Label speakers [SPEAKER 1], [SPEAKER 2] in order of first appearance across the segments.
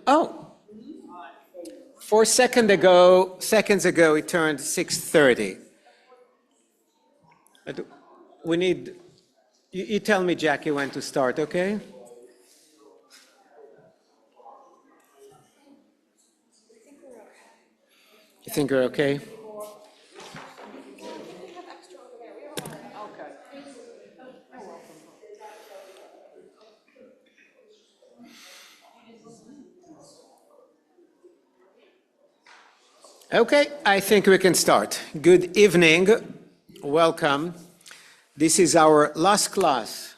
[SPEAKER 1] Oh, 4 seconds ago, it turned 6:30. We need, you tell me, Jackie, when to start, okay? You think we're okay? Okay, I think we can start. Good evening, welcome. This is our last class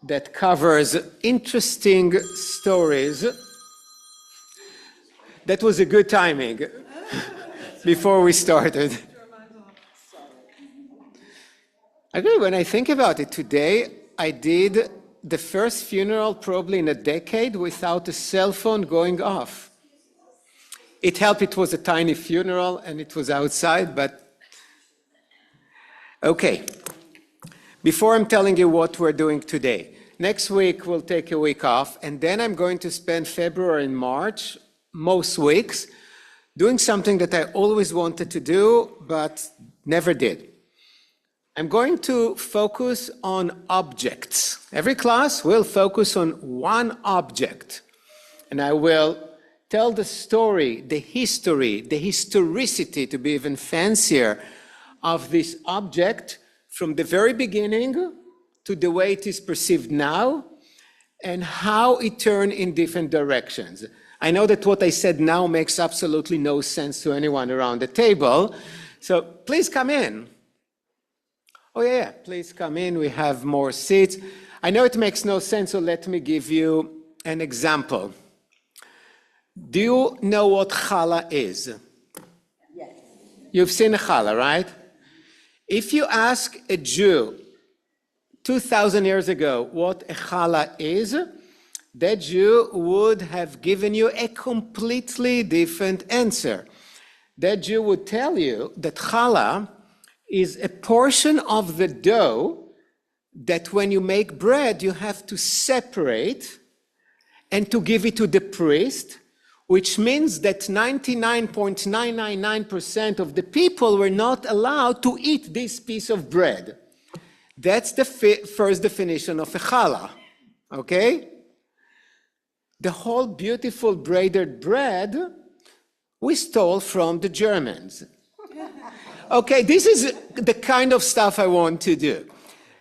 [SPEAKER 1] that covers interesting stories. That was a good timing before we started. Actually, when I think about it today, I did the first funeral probably in a decade without a cell phone going off. It helped, it was a tiny funeral and it was outside, but okay. Before I'm telling you what we're doing today, next week we'll take a week off, and then I'm going to spend February and March, most weeks, doing something that I always wanted to do, but never did. I'm going to focus on objects. Every class will focus on one object, and I will tell the story, the history, the historicity, to be even fancier, of this object from the very beginning to the way it is perceived now and how it turned in different directions. I know that what I said now makes absolutely no sense to anyone around the table, so please come in. Oh yeah, please come in, we have more seats. I know it makes no sense, so let me give you an example. Do you know what challah is? Yes. You've seen a challah, right? If you ask a Jew 2,000 years ago what a challah is, that Jew would have given you a completely different answer. That Jew would tell you that challah is a portion of the dough that when you make bread, you have to separate and to give it to the priest, which means that 99.999% of the people were not allowed to eat this piece of bread. That's the first definition of a challah, okay? The whole beautiful braided bread we stole from the Germans. Okay, this is the kind of stuff I want to do.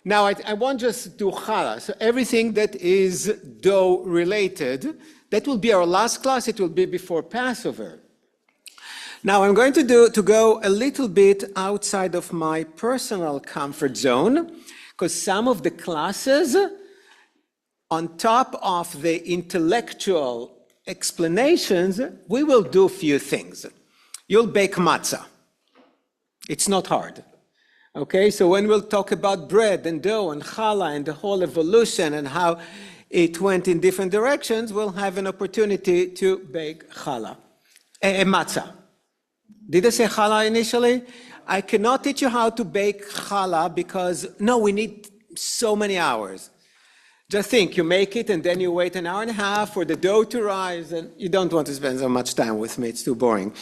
[SPEAKER 1] Now, I won't just do challah, so everything that is dough related. That will be our last class. It will be before Passover. Now I'm going to go a little bit outside of my personal comfort zone, because some of the classes, on top of the intellectual explanations, we will do a few things. You'll bake matzah. It's not hard. Okay, so when we'll talk about bread and dough and challah and the whole evolution and how it went in different directions, we'll have an opportunity to bake challah, matzah. Did I say challah initially? I cannot teach you how to bake challah because, no, we need so many hours. Just think, you make it and then you wait an hour and a half for the dough to rise, and you don't want to spend so much time with me, it's too boring.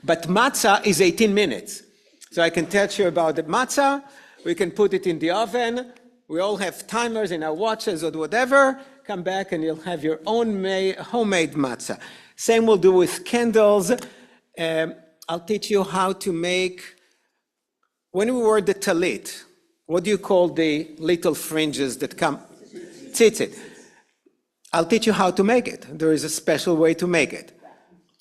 [SPEAKER 1] But matzah is 18 minutes. So I can tell you about the matzah, we can put it in the oven, we all have timers in our watches or whatever. Come back and you'll have your own homemade matzah. Same we'll do with candles. I'll teach you how to make, when we wear the talit, what do you call the little fringes that come? Tzitzit. I'll teach you how to make it. There is a special way to make it.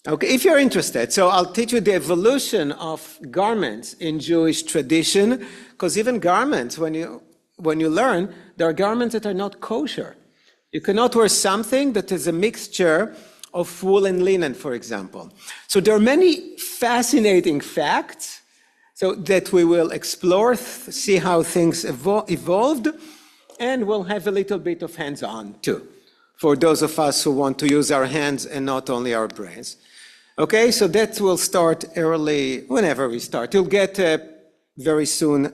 [SPEAKER 1] Okay, if you're interested. So I'll teach you the evolution of garments in Jewish tradition, because even garments, when you learn, there are garments that are not kosher. You cannot wear something that is a mixture of wool and linen, for example. So there are many fascinating facts so that we will explore, see how things evolved, and we'll have a little bit of hands-on too, for those of us who want to use our hands and not only our brains. Okay, so that will start early, whenever we start. You'll get very soon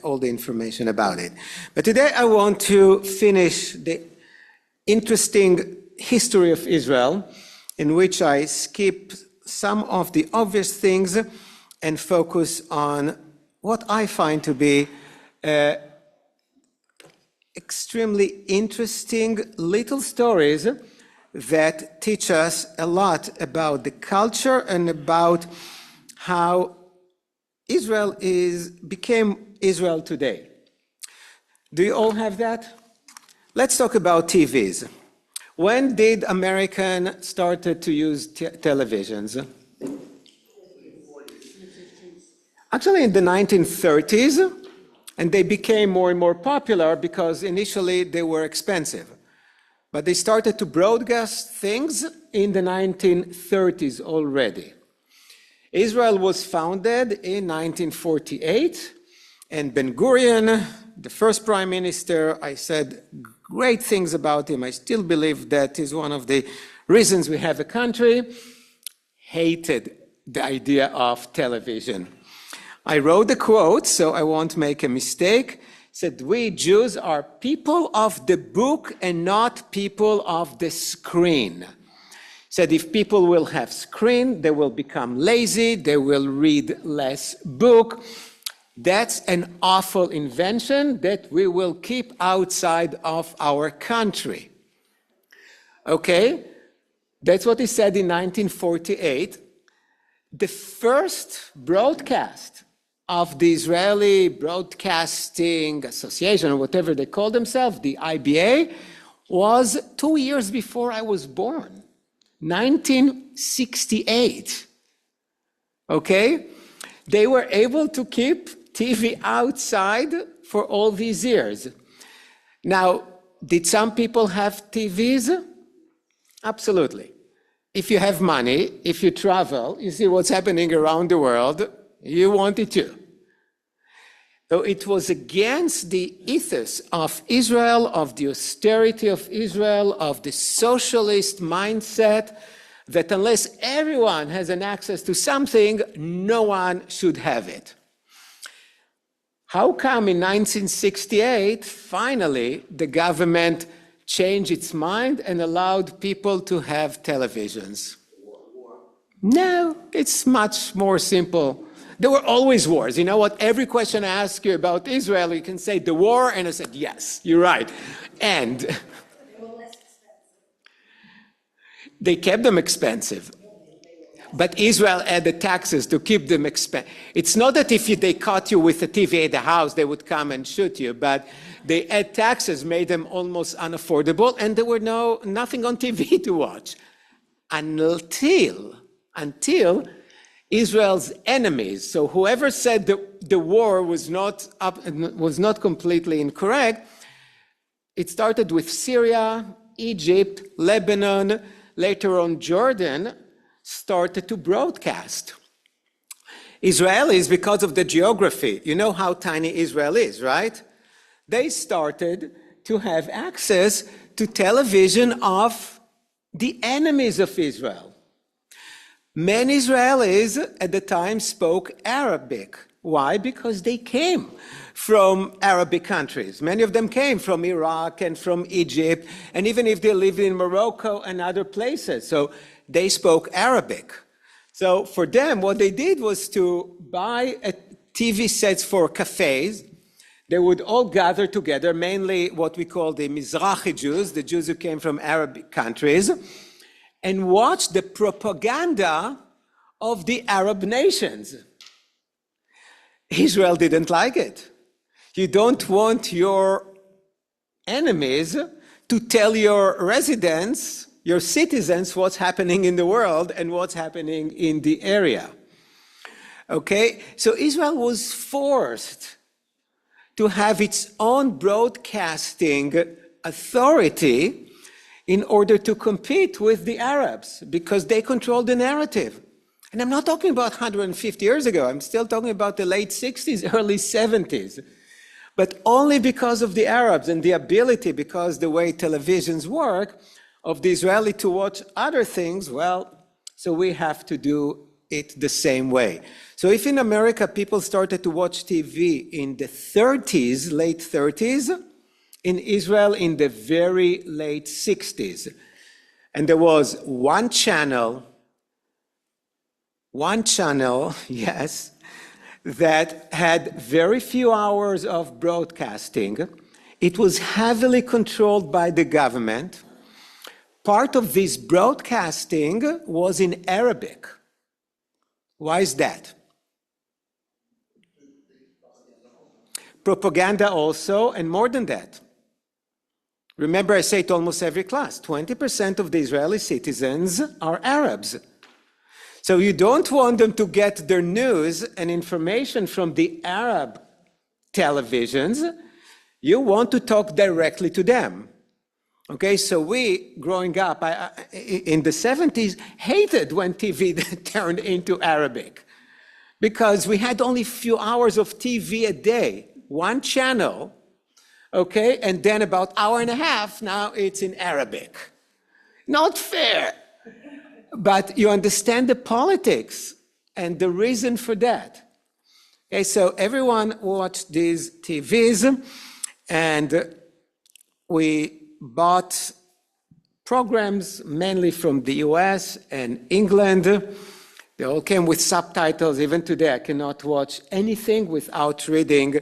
[SPEAKER 1] all the information about it. But today I want to finish the interesting history of Israel in which I skip some of the obvious things and focus on what I find to be extremely interesting little stories that teach us a lot about the culture and about how Israel became Israel today. Do you all have that? Let's talk about TVs. When did American started to use televisions? Actually in the 1930s, and they became more and more popular because initially they were expensive. But they started to broadcast things in the 1930s already. Israel was founded in 1948, and Ben-Gurion, the first prime minister, I said great things about him. I still believe that is one of the reasons we have a country, hated the idea of television. I wrote the quote, so I won't make a mistake. Said, we Jews are people of the book and not people of the screen. Said, if people will have screen, they will become lazy, they will read less book. That's an awful invention that we will keep outside of our country. Okay, that's what he said in 1948. The first broadcast of the Israeli Broadcasting Association, or whatever they call themselves, the IBA, was 2 years before I was born, 1968. Okay? They were able to keep TV outside for all these years. Now, did some people have TVs? Absolutely. If you have money, if you travel, you see what's happening around the world, you want it too. So it was against the ethos of Israel, of the austerity of Israel, of the socialist mindset, that unless everyone has an access to something, no one should have it. How come in 1968, finally, the government changed its mind and allowed people to have televisions? No, it's much more simple. There were always wars. You know what? Every question I ask you about Israel, you can say the war, and I said, yes, you're right. And they kept them expensive. But Israel added taxes to keep them expensive. It's not that if they caught you with a TV at the house, they would come and shoot you, but they add taxes, made them almost unaffordable, and there were nothing on TV to watch until Israel's enemies. So whoever said the war was not completely incorrect. It started with Syria, Egypt, Lebanon, later on Jordan started to broadcast. Israelis, because of the geography, you know how tiny Israel is, right? They started to have access to television of the enemies of Israel. Many Israelis at the time spoke Arabic. Why? Because they came from Arabic countries. Many of them came from Iraq and from Egypt, and even if they lived in Morocco and other places. So they spoke Arabic. So for them, what they did was to buy TV sets for cafes. They would all gather together, mainly what we call the Mizrahi Jews, the Jews who came from Arabic countries, and watch the propaganda of the Arab nations. Israel didn't like it. You don't want your enemies to tell your residents, your citizens, what's happening in the world and what's happening in the area. Okay, so Israel was forced to have its own broadcasting authority in order to compete with the Arabs, because they controlled the narrative. And I'm not talking about 150 years ago, I'm still talking about the late 60s, early 70s. But only because of the Arabs and the ability, because the way televisions work, of the Israeli to watch other things, well, so we have to do it the same way. So if in America people started to watch TV in the 30s, late 30s, in Israel in the very late 60s. And there was one channel, yes, that had very few hours of broadcasting. It was heavily controlled by the government. Part of this broadcasting was in Arabic. Why is that? Propaganda also, and more than that. Remember, I say it almost every class, 20% of the Israeli citizens are Arabs. So you don't want them to get their news and information from the Arab televisions. You want to talk directly to them. Okay, so we, growing up in the 70s, hated when TV turned into Arabic because we had only a few hours of TV a day, one channel, okay, and then about an hour and a half, now it's in Arabic. Not fair. But you understand the politics and the reason for that. Okay, so everyone watched these TVs, and we bought programs mainly from the US and England. They all came with subtitles. Even today, I cannot watch anything without reading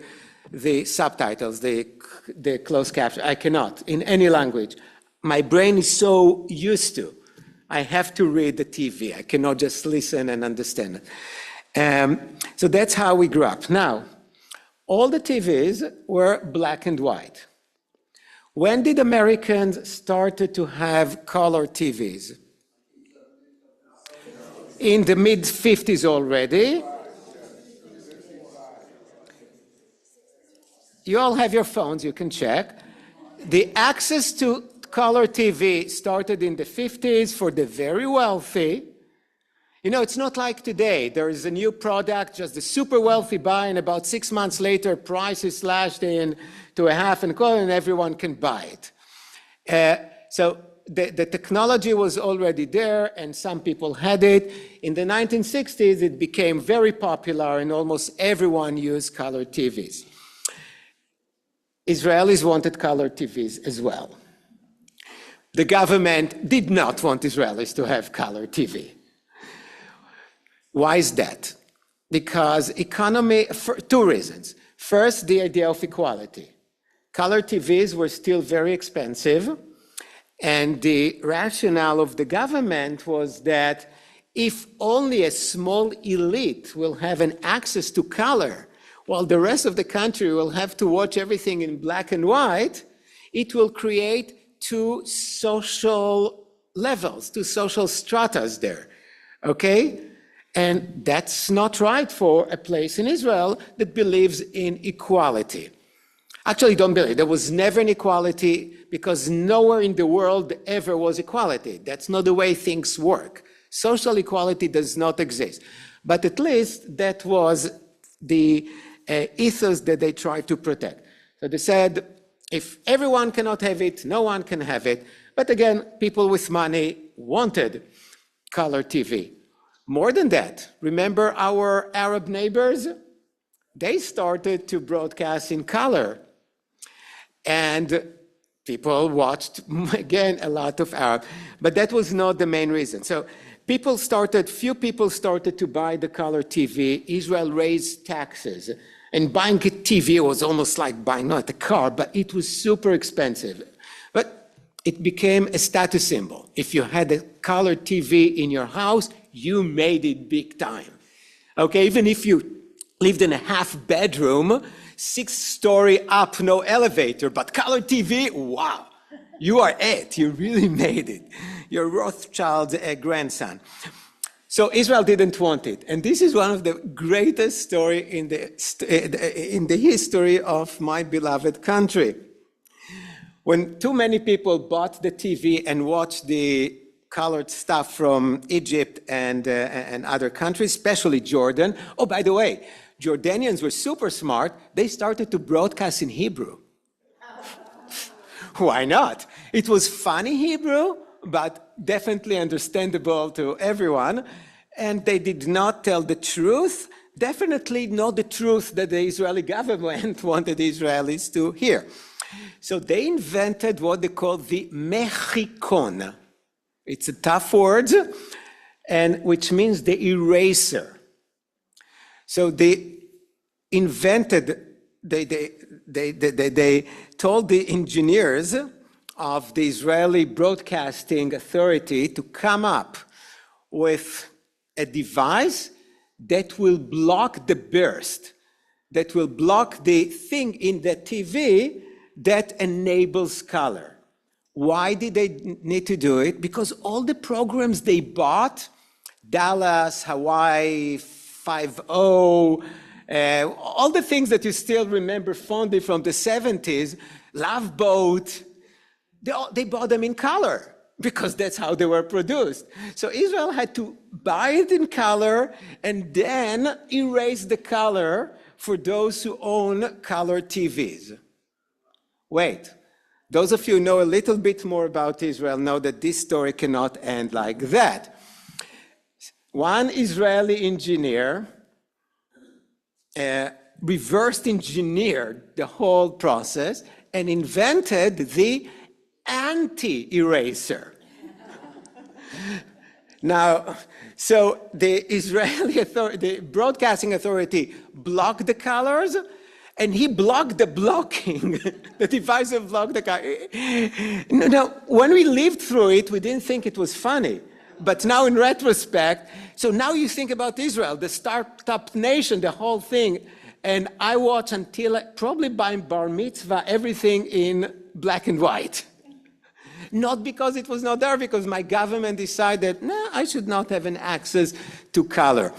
[SPEAKER 1] the subtitles, the closed caption. I cannot, in any language. My brain is so used to. I have to read the TV. I cannot just listen and understand it. So that's how we grew up. Now, all the TVs were black and white. When did Americans started to have color TVs? In the mid-50s already. You all have your phones, you can check. The access to color TV started in the 50s for the very wealthy. You know, it's not like today. There is a new product, just the super wealthy buy, and about 6 months later, price is slashed in to a half and a quarter, and everyone can buy it. So the technology was already there, and some people had it. In the 1960s, it became very popular, and almost everyone used color TVs. Israelis wanted color TVs as well. The government did not want Israelis to have color TV. Why is that? Because economy, for two reasons. First, the idea of equality. Color TVs were still very expensive, and the rationale of the government was that if only a small elite will have an access to color, while the rest of the country will have to watch everything in black and white, it will create two social levels, two social stratas there, okay? And that's not right for a place in Israel that believes in equality. Actually, don't believe. There was never an equality because nowhere in the world ever was equality. That's not the way things work. Social equality does not exist. But at least that was the ethos that they tried to protect. So they said, if everyone cannot have it, no one can have it. But again, people with money wanted color TV. More than that, remember our Arab neighbors? They started to broadcast in color. And people watched, again, a lot of Arab. But that was not the main reason. So few people started to buy the color TV. Israel raised taxes. And buying a TV was almost like buying not a car, but it was super expensive. But it became a status symbol. If you had a color TV in your house, you made it big time. Okay, even if you lived in a half bedroom, 6-story up, no elevator, but color TV, wow, you are it. You really made it. You're Rothschild's grandson. So Israel didn't want it. And this is one of the greatest stories in the history of my beloved country. When too many people bought the TV and watched the colored stuff from Egypt and other countries, especially Jordan. Oh, by the way, Jordanians were super smart. They started to broadcast in Hebrew. Why not? It was funny Hebrew, but definitely understandable to everyone. And they did not tell the truth, definitely not the truth that the Israeli government wanted Israelis to hear. So they invented what they call the Mkhikon. It's a tough word, and which means the eraser. So they told the engineers of the Israeli Broadcasting Authority to come up with a device that will block the burst, that will block the thing in the TV that enables color. Why did they need to do it? Because all the programs they bought, Dallas, Hawaii, 5-0, all the things that you still remember fondly from the 70s, Love Boat, they bought them in color because that's how they were produced. So Israel had to buy it in color and then erase the color for those who own color TVs. Wait, those of you who know a little bit more about Israel know that this story cannot end like that. One Israeli engineer reversed engineered the whole process and invented the anti-eraser. Now, so the Israeli authority, the broadcasting authority blocked the colors, and he blocked the blocking, the device that blocked the color. Now, when we lived through it, we didn't think it was funny. But now in retrospect, so now you think about Israel, the startup nation, the whole thing, and I watch until probably by bar mitzvah, everything in black and white. Not because it was not there, because my government decided, no, I should not have an access to color,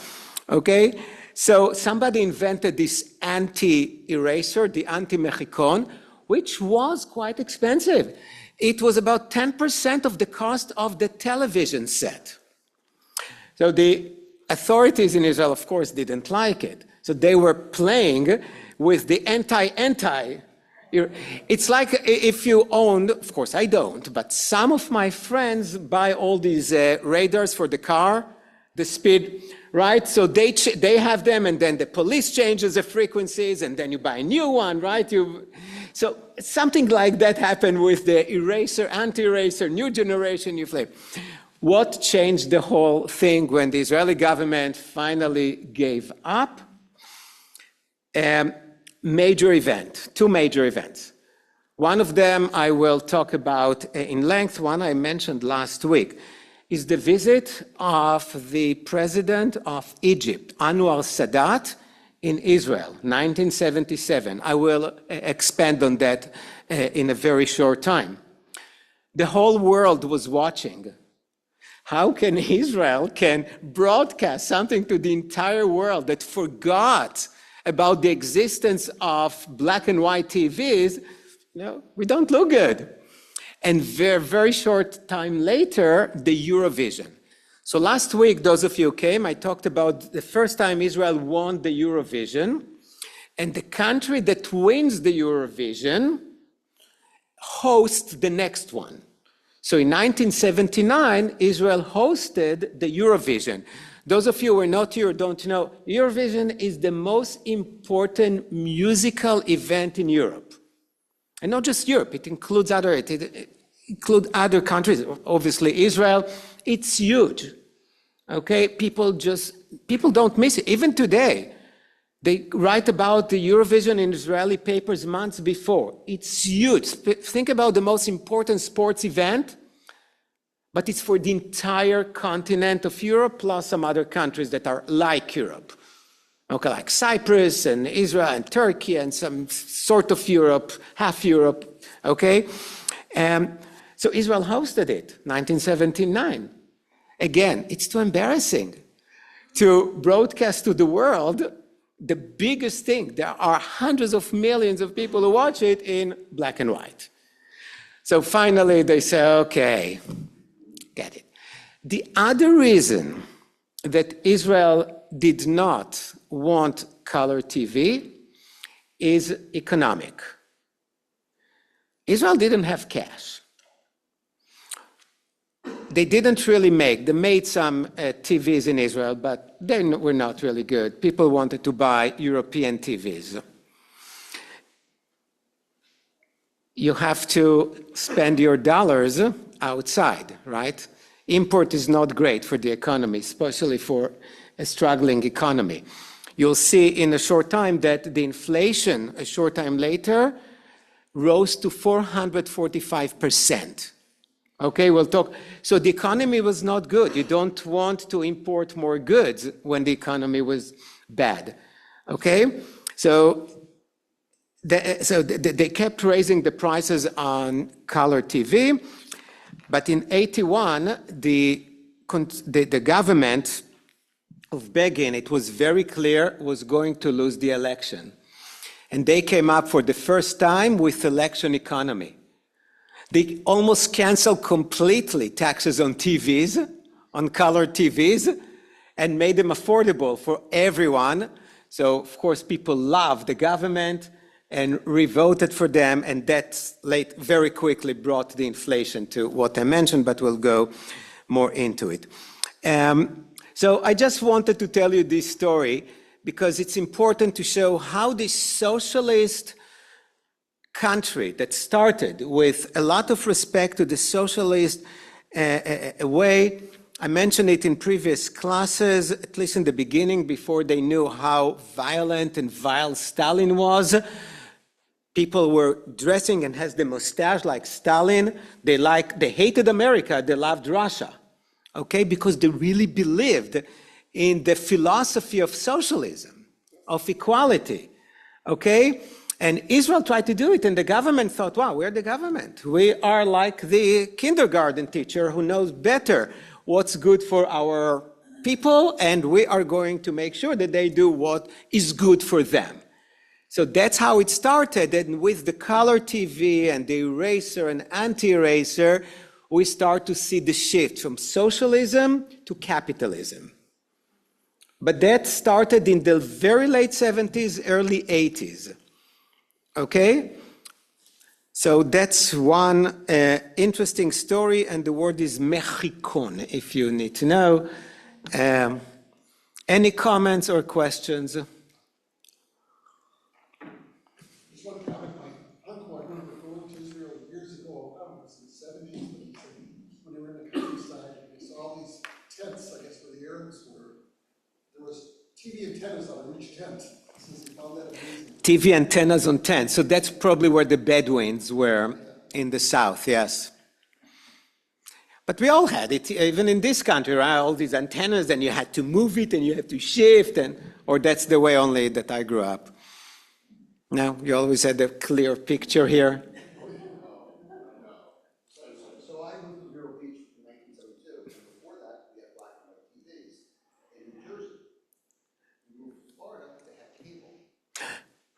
[SPEAKER 1] okay? So somebody invented this anti-eraser, the anti-Mkhikon, which was quite expensive. It was about 10% of the cost of the television set. So the authorities in Israel, of course, didn't like it. So they were playing with the anti-anti. It's like if you owned, of course I don't, but some of my friends buy all these radars for the car, the speed, right? So they have them, and then the police changes the frequencies, and then you buy a new one, right? So something like that happened with the eraser, anti-eraser, new generation, new flame. What changed the whole thing when the Israeli government finally gave up? Major event, two major events. One of them I will talk about in length, one I mentioned last week, is the visit of the president of Egypt, Anwar Sadat, in Israel, 1977. I will expand on that in a very short time. The whole world was watching. How can Israel can broadcast something to the entire world that forgot about the existence of black and white TVs? We don't look good. And very short time later, the Eurovision. So last week, those of you who came, I talked about the first time Israel won the Eurovision, and the country that wins the Eurovision hosts the next one. So in 1979, Israel hosted the Eurovision. Those of you who are not here don't know, Eurovision is the most important musical event in Europe. And not just Europe, it includes other countries, obviously Israel. It's huge, okay? People don't miss it. Even today, they write about the Eurovision in Israeli papers months before. It's huge. Think about the most important sports event, but it's for the entire continent of Europe, plus some other countries that are like Europe. Okay, like Cyprus and Israel and Turkey and some sort of Europe, half Europe, okay? So Israel hosted it, 1979. Again, it's too embarrassing to broadcast to the world the biggest thing. There are hundreds of millions of people who watch it in black and white. So finally they say, okay, get it. The other reason that Israel did not want color TV is economic. Israel didn't have cash. They didn't really they made some TVs in Israel, but they were not really good. People wanted to buy European TVs. You have to spend your dollars outside, right? Import is not great for the economy, especially for a struggling economy. You'll see in a short time that the inflation, a short time later, rose to 445%. Okay, we'll talk. So the economy was not good. You don't want to import more goods when the economy was bad. Okay, so they kept raising the prices on color TV, but in '81, the government of Begin, it was very clear, was going to lose the election. And they came up for the first time with election economy. They almost canceled completely taxes on TVs, on color TVs, and made them affordable for everyone. So, of course, people loved the government and re-voted for them, and that very quickly brought the inflation to what I mentioned, but we'll go more into it. So I just wanted to tell you this story because it's important to show how this socialist country that started with a lot of respect to the socialist way. I mentioned it in previous classes, at least in the beginning, before they knew how violent and vile Stalin was. People were dressing and has the mustache like Stalin. They hated America, they loved Russia. Okay, because they really believed in the philosophy of socialism, of equality. Okay? And Israel tried to do it, and the government thought, wow, we're the government. We are like the kindergarten teacher who knows better what's good for our people, and we are going to make sure that they do what is good for them. So that's how it started, and with the color TV and the eraser and anti-eraser, we start to see the shift from socialism to capitalism. But that started in the very late 70s, early 80s. Okay? So that's one interesting story, and the word is Mkhikon, if you need to know. Any comments or questions?
[SPEAKER 2] Just one comment. My uncle, I remember going to Israel years ago, I don't know, it was in the 70s, but he said when they were in the countryside, they saw all these tents, I guess, where the Arabs were. There was TV antennas on each tent. Since he found that amazing.
[SPEAKER 1] TV antennas on tents. So that's probably where the Bedouins were in the south, yes. But we all had it, even in this country, right? All these antennas, and you had to move it, and you had to shift, or that's the way only that I grew up. No, you always had a clear picture here.
[SPEAKER 2] So I moved to Vero Beach in 1972, and before that, we had black and white TVs in New Jersey. We moved to Florida, they had cable.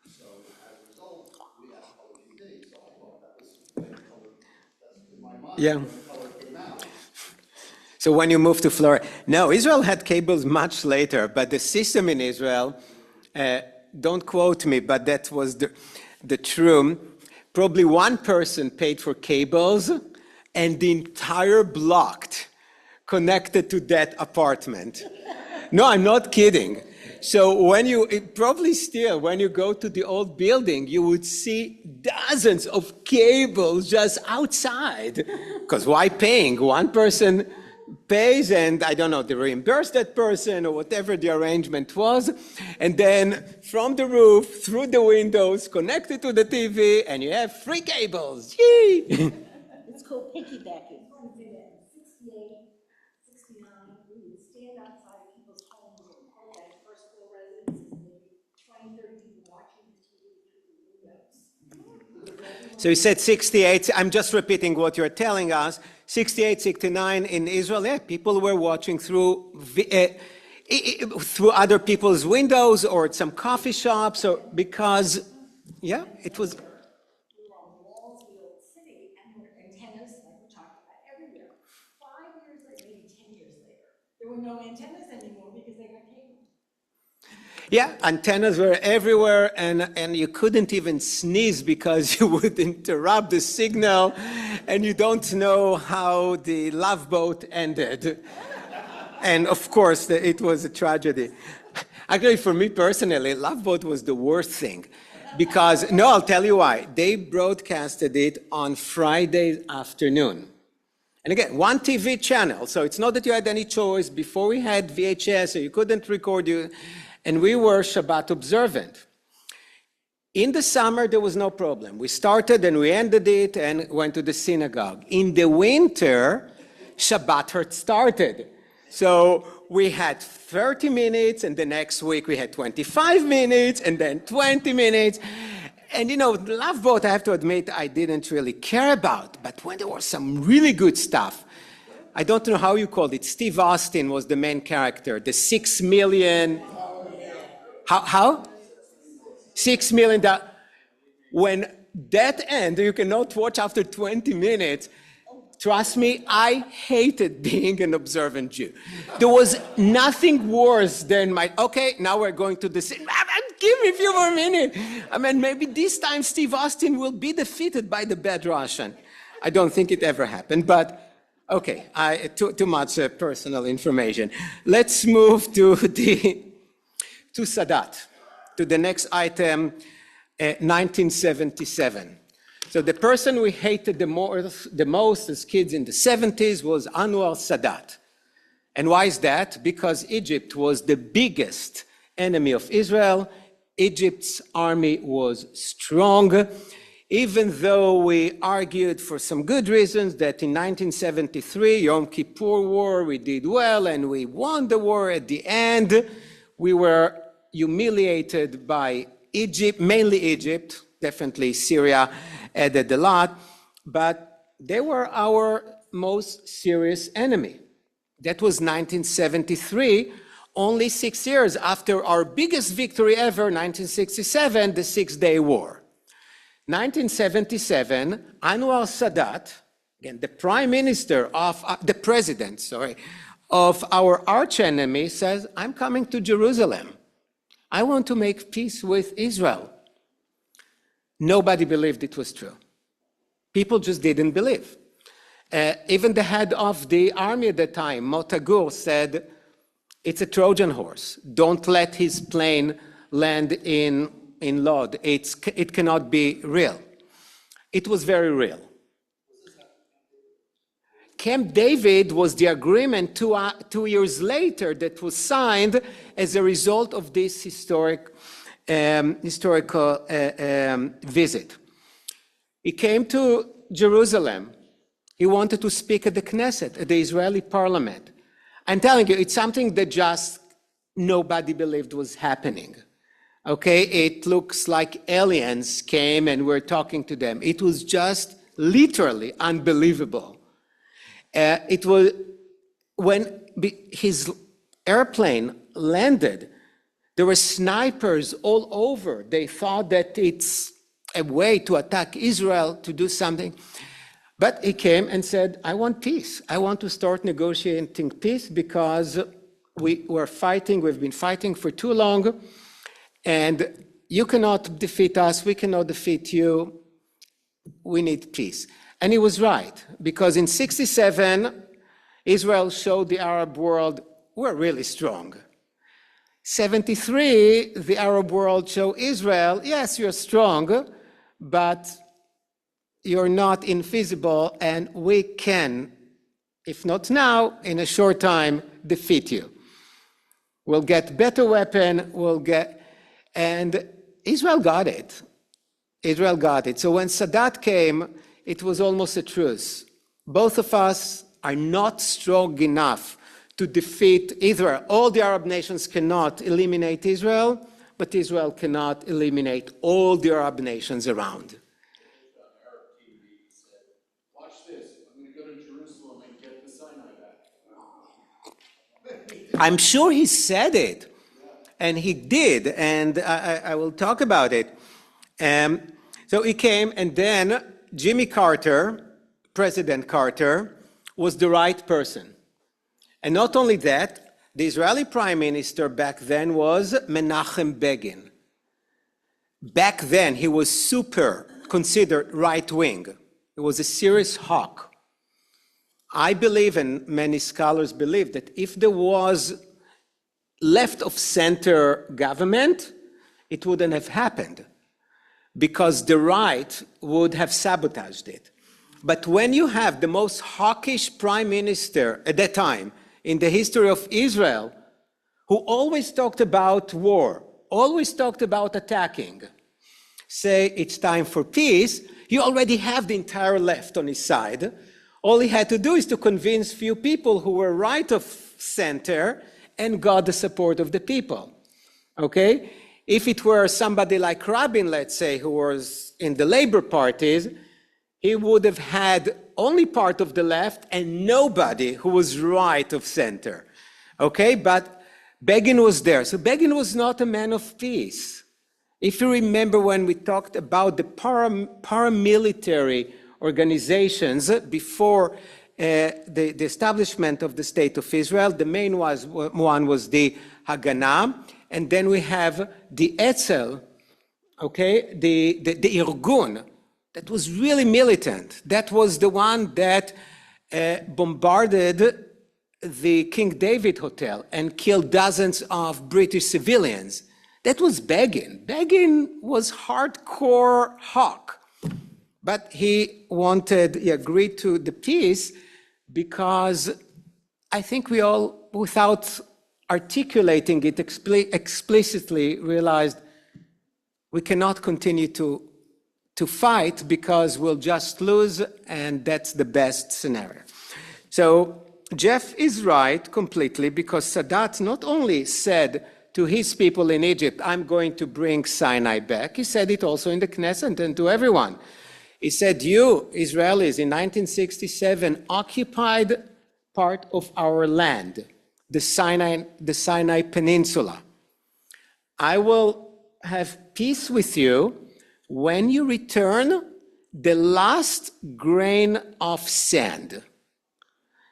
[SPEAKER 2] So as a result, we had color TV. So I thought that was like color, that's in my mind,
[SPEAKER 1] Yeah.
[SPEAKER 2] when color came out.
[SPEAKER 1] So when you moved to Florida, no, Israel had cables much later, but the system in Israel, don't quote me, but that was the true. Probably one person paid for cables, and the entire block connected to that apartment. No, I'm not kidding. So when you go to the old building, you would see dozens of cables just outside. Because why paying? One person pays, and I don't know, they reimburse that person or whatever the arrangement was, and then from the roof, through the windows, connected to the TV, and you have free cables. Yay!
[SPEAKER 3] It's called piggybacking.
[SPEAKER 4] 68, 69, we would stand outside people's homes or like first floor residences, and there'd be 20, 30 people watching the TV through the windows.
[SPEAKER 1] So you said 68, I'm just repeating what you're telling us. 68, 69 in Israel, yeah, people were watching through other people's windows or some coffee shops, or because, yeah, it was.
[SPEAKER 4] We were on walls of the old city, and there were antennas, like we're talking about, everywhere. 5 years later, maybe 10 years later, there were no antennas anymore because they got cable.
[SPEAKER 1] Yeah, antennas were everywhere, and you couldn't even sneeze because you would interrupt the signal, and you don't know how the Love Boat ended. And of course, it was a tragedy. Actually, for me personally, Love Boat was the worst thing. Because, no, I'll tell you why. They broadcasted it on Friday afternoon. And again, one TV channel, so it's not that you had any choice. Before we had VHS, so you couldn't record you, and we were Shabbat observant. In the summer, there was no problem. We started and we ended it and went to the synagogue. In the winter, Shabbat had started. So we had 30 minutes, and the next week we had 25 minutes, and then 20 minutes. And the Love Boat, I have to admit, I didn't really care about. But when there was some really good stuff, I don't know how you called it. Steve Austin was the main character. The 6 million. How? $6 million. When that ended, you cannot watch after 20 minutes. Trust me, I hated being an observant Jew. There was nothing worse than okay, now we're going to the cinema. Give me a few more minutes. I mean, maybe this time Steve Austin will be defeated by the bad Russian. I don't think it ever happened, but okay, too much personal information. Let's move to Sadat, to the next item, 1977. So the person we hated the most as kids in the 70s was Anwar Sadat. And why is that? Because Egypt was the biggest enemy of Israel. Egypt's army was strong, even though we argued for some good reasons that in 1973, Yom Kippur War, we did well and we won the war. At the end, we were humiliated by Egypt, mainly Egypt, definitely Syria added a lot, but they were our most serious enemy. That was 1973, only 6 years after our biggest victory ever, 1967, the Six-Day War. 1977, Anwar Sadat, again, the prime minister of, the president, sorry, of our archenemy says, I'm coming to Jerusalem. I want to make peace with Israel. Nobody believed it was true. People just didn't believe. Even the head of the army at the time, Mota Gur, said, it's a Trojan horse. Don't let his plane land in Lod. It cannot be real. It was very real. Camp David was the agreement 2 years later that was signed as a result of this historical visit. He came to Jerusalem. He wanted to speak at the Knesset, at the Israeli parliament. I'm telling you, it's something that just nobody believed was happening. Okay, it looks like aliens came and we're talking to them. It was just literally unbelievable. It was when his airplane landed, there were snipers all over. They thought that it's a way to attack Israel, to do something. But he came and said, I want peace. I want to start negotiating peace because we've been fighting for too long, and you cannot defeat us, we cannot defeat you. We need peace. And he was right, because in 1967, Israel showed the Arab world we're really strong. 1973, the Arab world showed Israel, yes, you're strong, but you're not invisible, and we can, if not now, in a short time, defeat you. We'll get better weapon, and Israel got it. Israel got it. So when Sadat came, it was almost a truce. Both of us are not strong enough to defeat Israel. All the Arab nations cannot eliminate Israel, but Israel cannot eliminate all the Arab nations around. I'm sure he said it, and he did, and I will talk about it. So he came, and then Jimmy Carter, President Carter, was the right person. And not only that, the Israeli prime minister back then was Menachem Begin. Back then, he was considered right-wing. He was a serious hawk. I believe, and many scholars believe, that if there was left-of-center government, it wouldn't have happened, because the right would have sabotaged it. But when you have the most hawkish prime minister at that time in the history of Israel, who always talked about war, always talked about attacking, say it's time for peace, you already have the entire left on his side. All he had to do is to convince few people who were right of center and got the support of the people. Okay? If it were somebody like Rabin, let's say, who was in the labor parties, he would have had only part of the left and nobody who was right of center. Okay? But Begin was there. So Begin was not a man of peace. If you remember when we talked about the paramilitary organizations before the establishment of the State of Israel, the main one was the Haganah, and then we have the Etzel, okay, the Irgun, that was really militant. That was the one that bombarded the King David Hotel and killed dozens of British civilians. That was Begin. Begin was hardcore hawk, but he agreed to the peace because I think we all, without articulating it explicitly, realized we cannot continue to fight because we'll just lose, and that's the best scenario. So Jeff is right completely, because Sadat not only said to his people in Egypt, I'm going to bring Sinai back, he said it also in the Knesset and to everyone. He said, you Israelis in 1967 occupied part of our land, the Sinai Peninsula. I will have peace with you when you return the last grain of sand.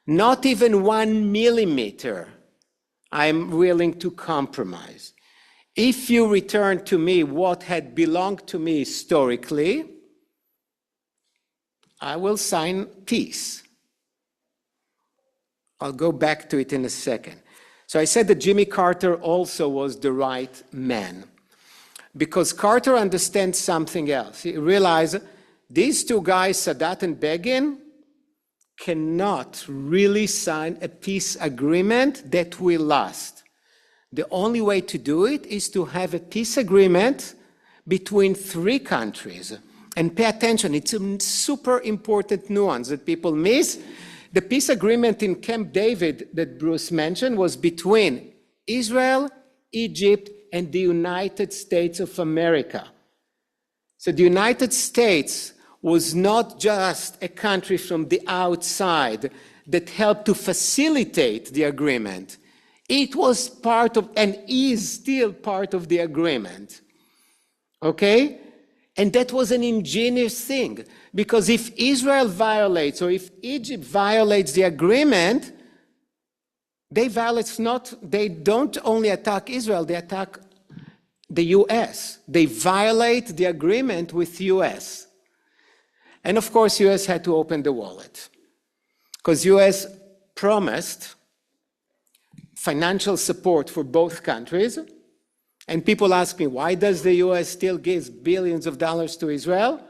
[SPEAKER 1] Not even 1 millimeter I'm willing to compromise. If you return to me what had belonged to me historically, I will sign peace. I'll go back to it in a second. So I said that Jimmy Carter also was the right man, because Carter understands something else. He realized these two guys, Sadat and Begin, cannot really sign a peace agreement that will last. The only way to do it is to have a peace agreement between 3 countries. And pay attention, it's a super important nuance that people miss. The peace agreement in Camp David that Bruce mentioned was between Israel, Egypt, and the United States of America. So the United States was not just a country from the outside that helped to facilitate the agreement. It was part of, and is still part of, the agreement. Okay? And that was an ingenious thing, because if Israel violates, or if Egypt violates the agreement, they don't only attack Israel, they attack the US. They violate the agreement with US. And of course, US had to open the wallet, because US promised financial support for both countries. And people ask me, why does the US still give billions of dollars to Israel?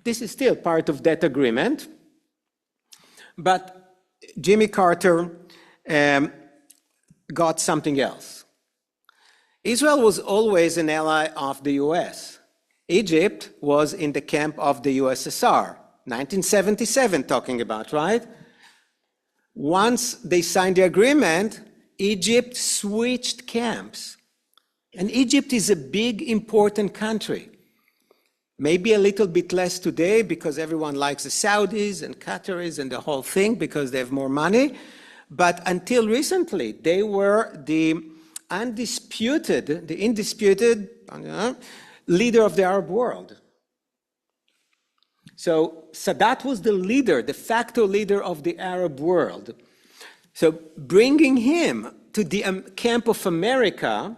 [SPEAKER 1] This is still part of that agreement. But Jimmy Carter got something else. Israel was always an ally of the US. Egypt was in the camp of the USSR, 1977 talking about, right? Once they signed the agreement, Egypt switched camps. And Egypt is a big, important country. Maybe a little bit less today because everyone likes the Saudis and Qataris and the whole thing because they have more money. But until recently, they were the indisputed leader of the Arab world. So Sadat was the leader, de facto leader of the Arab world. So bringing him to the camp of America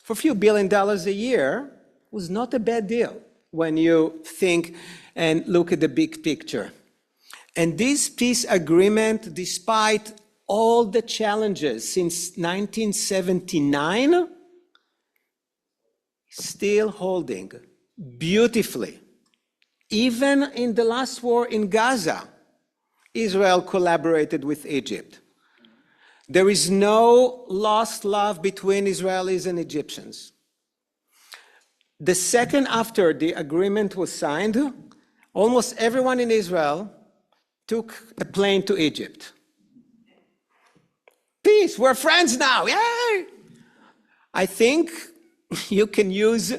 [SPEAKER 1] for a few $1 billion a year was not a bad deal when you think and look at the big picture. And this peace agreement, despite all the challenges since 1979, still holding beautifully. Even in the last war in Gaza, Israel collaborated with Egypt. There is no lost love between Israelis and Egyptians. The second after the agreement was signed, almost everyone in Israel took a plane to Egypt. Peace, we're friends now, yay! I think you can use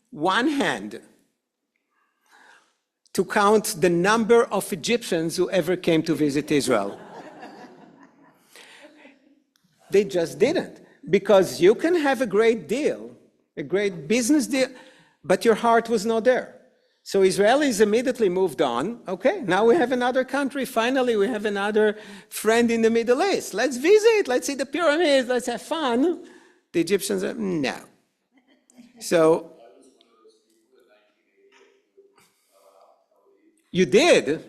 [SPEAKER 1] one hand to count the number of Egyptians who ever came to visit Israel. They just didn't, because you can have a great deal, a great business deal, but your heart was not there. So Israelis immediately moved on. Okay, now we have another country. Finally, we have another friend in the Middle East. Let's visit, let's see the pyramids, let's have fun. The Egyptians are, no. So, you did?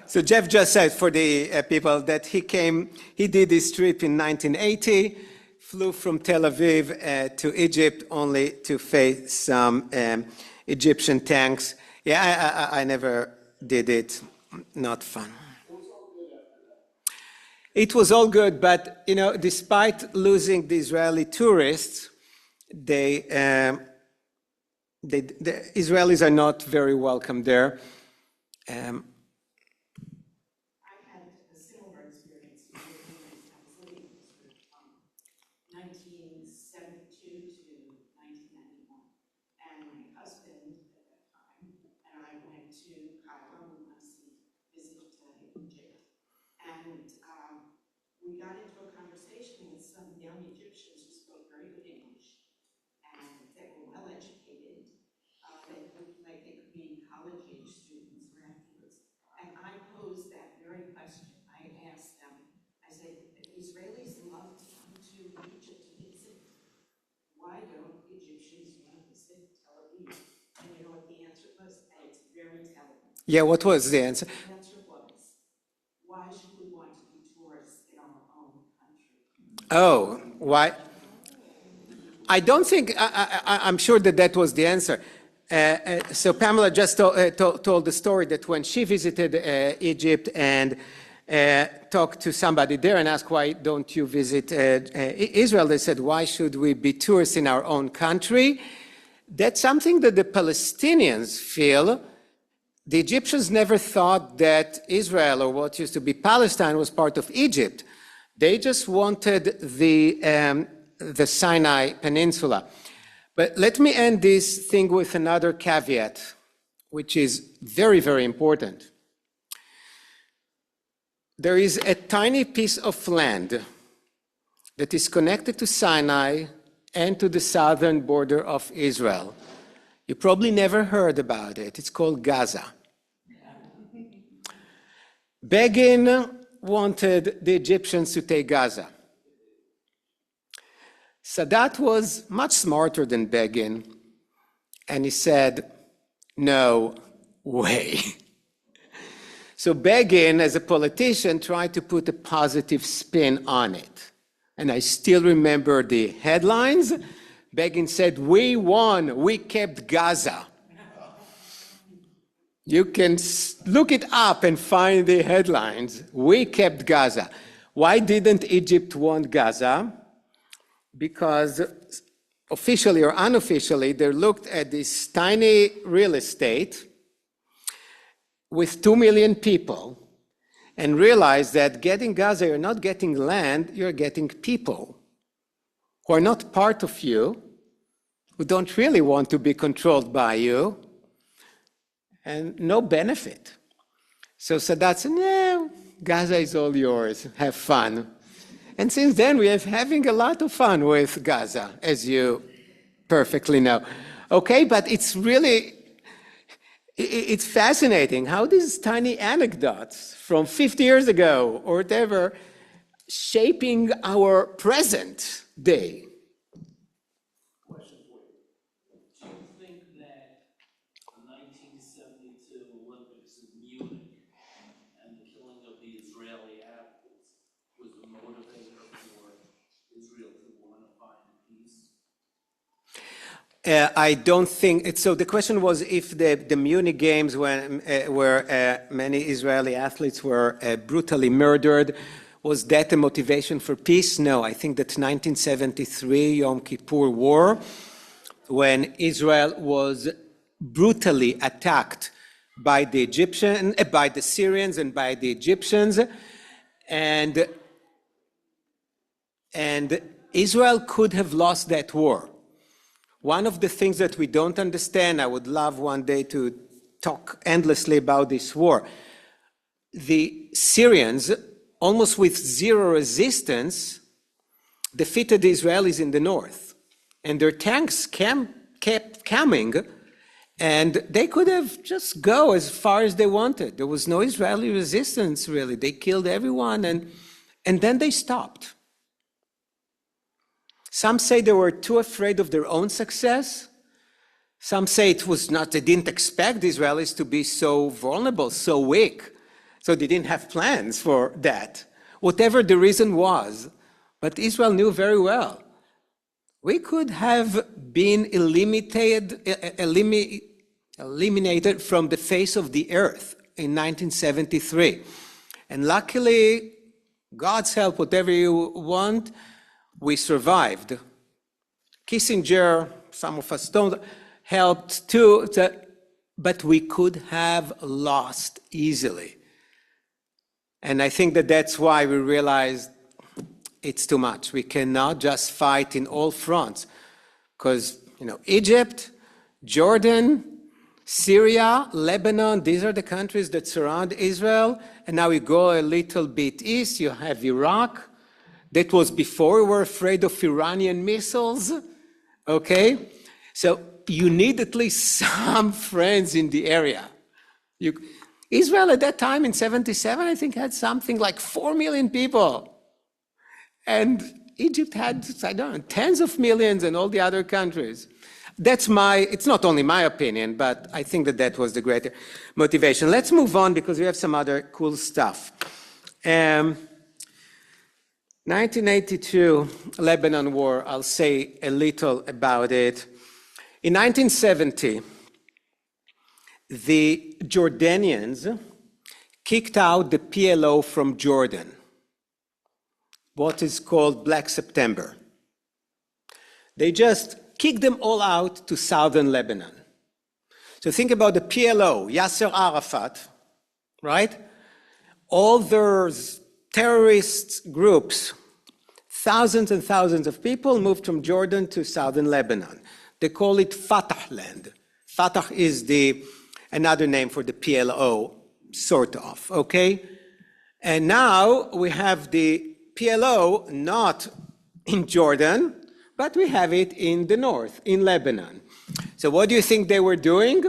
[SPEAKER 1] So Jeff just said for the people that he did this trip in 1980, flew from Tel Aviv to Egypt only to face some Egyptian tanks. Yeah, I never did it. Not fun. It was all good, but despite losing the Israeli tourists, the Israelis are not very welcome there.
[SPEAKER 5] I had a similar experience when I was living in Israel from 1972 to 1991. And my husband at that time and I went to Cairo, we went to visit Egypt. And we got into a conversation with some young Egyptians who spoke very good English and that were well educated. They looked like they could be college-age students or afterwards. And I posed that very question. I asked them, I said, Israelis love to come to Egypt to visit. Why don't Egyptians want to visit Tel Aviv? And you know what the answer was? And it's very telling.
[SPEAKER 1] Yeah, what was the answer?
[SPEAKER 5] The answer was, why should we want to be tourists in our own country?
[SPEAKER 1] Oh, why? I don't think, I'm sure that was the answer. So Pamela just told the story that when she visited Egypt and talked to somebody there and asked, why don't you visit Israel? They said, why should we be tourists in our own country? That's something that the Palestinians feel. The Egyptians never thought that Israel, or what used to be Palestine, was part of Egypt. They just wanted the Sinai Peninsula. But let me end this thing with another caveat, which is very, very important. There is a tiny piece of land that is connected to Sinai and to the southern border of Israel. You probably never heard about it. It's called Gaza. Begin wanted the Egyptians to take Gaza. Sadat was much smarter than Begin, and he said, no way. So Begin, as a politician, tried to put a positive spin on it. And I still remember the headlines. Begin said, we won, we kept Gaza. You can look it up and find the headlines. We kept Gaza. Why didn't Egypt want Gaza? Because officially or unofficially, they looked at this tiny real estate with 2 million people and realized that getting Gaza, you're not getting land, you're getting people who are not part of you, who don't really want to be controlled by you, and no benefit. So Sadat said, no, Gaza is all yours, have fun. And since then, we are having a lot of fun with Gaza, as you perfectly know. Okay, but it's really, it's fascinating how these tiny anecdotes from 50 years ago or whatever shaping our present day.
[SPEAKER 6] Question for you. Do you think that the 1972 Olympics in Munich and the killing of the Israeli athletes was a motivator for Israel to want to find peace?
[SPEAKER 1] I don't think, so the question was if the Munich Games where many Israeli athletes were brutally murdered, was that a motivation for peace? No, I think that 1973 Yom Kippur War, when Israel was brutally attacked by by the Syrians and by the Egyptians, and Israel could have lost that war. One of the things that we don't understand, I would love one day to talk endlessly about this war. The Syrians, almost with zero resistance, defeated the Israelis in the north. And their tanks kept coming, and they could have just go as far as they wanted. There was no Israeli resistance, really. They killed everyone, and then they stopped. Some say they were too afraid of their own success. Some say it was not, they didn't expect the Israelis to be so vulnerable, so weak. So they didn't have plans for that. Whatever the reason was, but Israel knew very well. We could have been eliminated from the face of the earth in 1973. And luckily, God's help, whatever you want, we survived. Kissinger, some of us don't, helped too, but we could have lost easily. And I think that that's why we realized it's too much. We cannot just fight in all fronts, because Egypt, Jordan, Syria, Lebanon, these are the countries that surround Israel. And now we go a little bit east, you have Iraq. That was before we were afraid of Iranian missiles, okay? So you need at least some friends in the area. Israel at that time in 77, I think, had something like 4 million people. And Egypt had, I don't know, tens of millions, and all the other countries. It's not only my opinion, but I think that was the greater motivation. Let's move on because we have some other cool stuff. 1982 Lebanon War, I'll say a little about it. In 1970, the Jordanians kicked out the PLO from Jordan, what is called Black September. They just kicked them all out to southern Lebanon. So think about the PLO, Yasser Arafat, right? All those terrorist groups, thousands and thousands of people moved from Jordan to southern Lebanon. They call it Fatah land. Fatah is another name for the PLO, sort of, okay? And now we have the PLO not in Jordan, but we have it in the north, in Lebanon. So what do you think they were doing?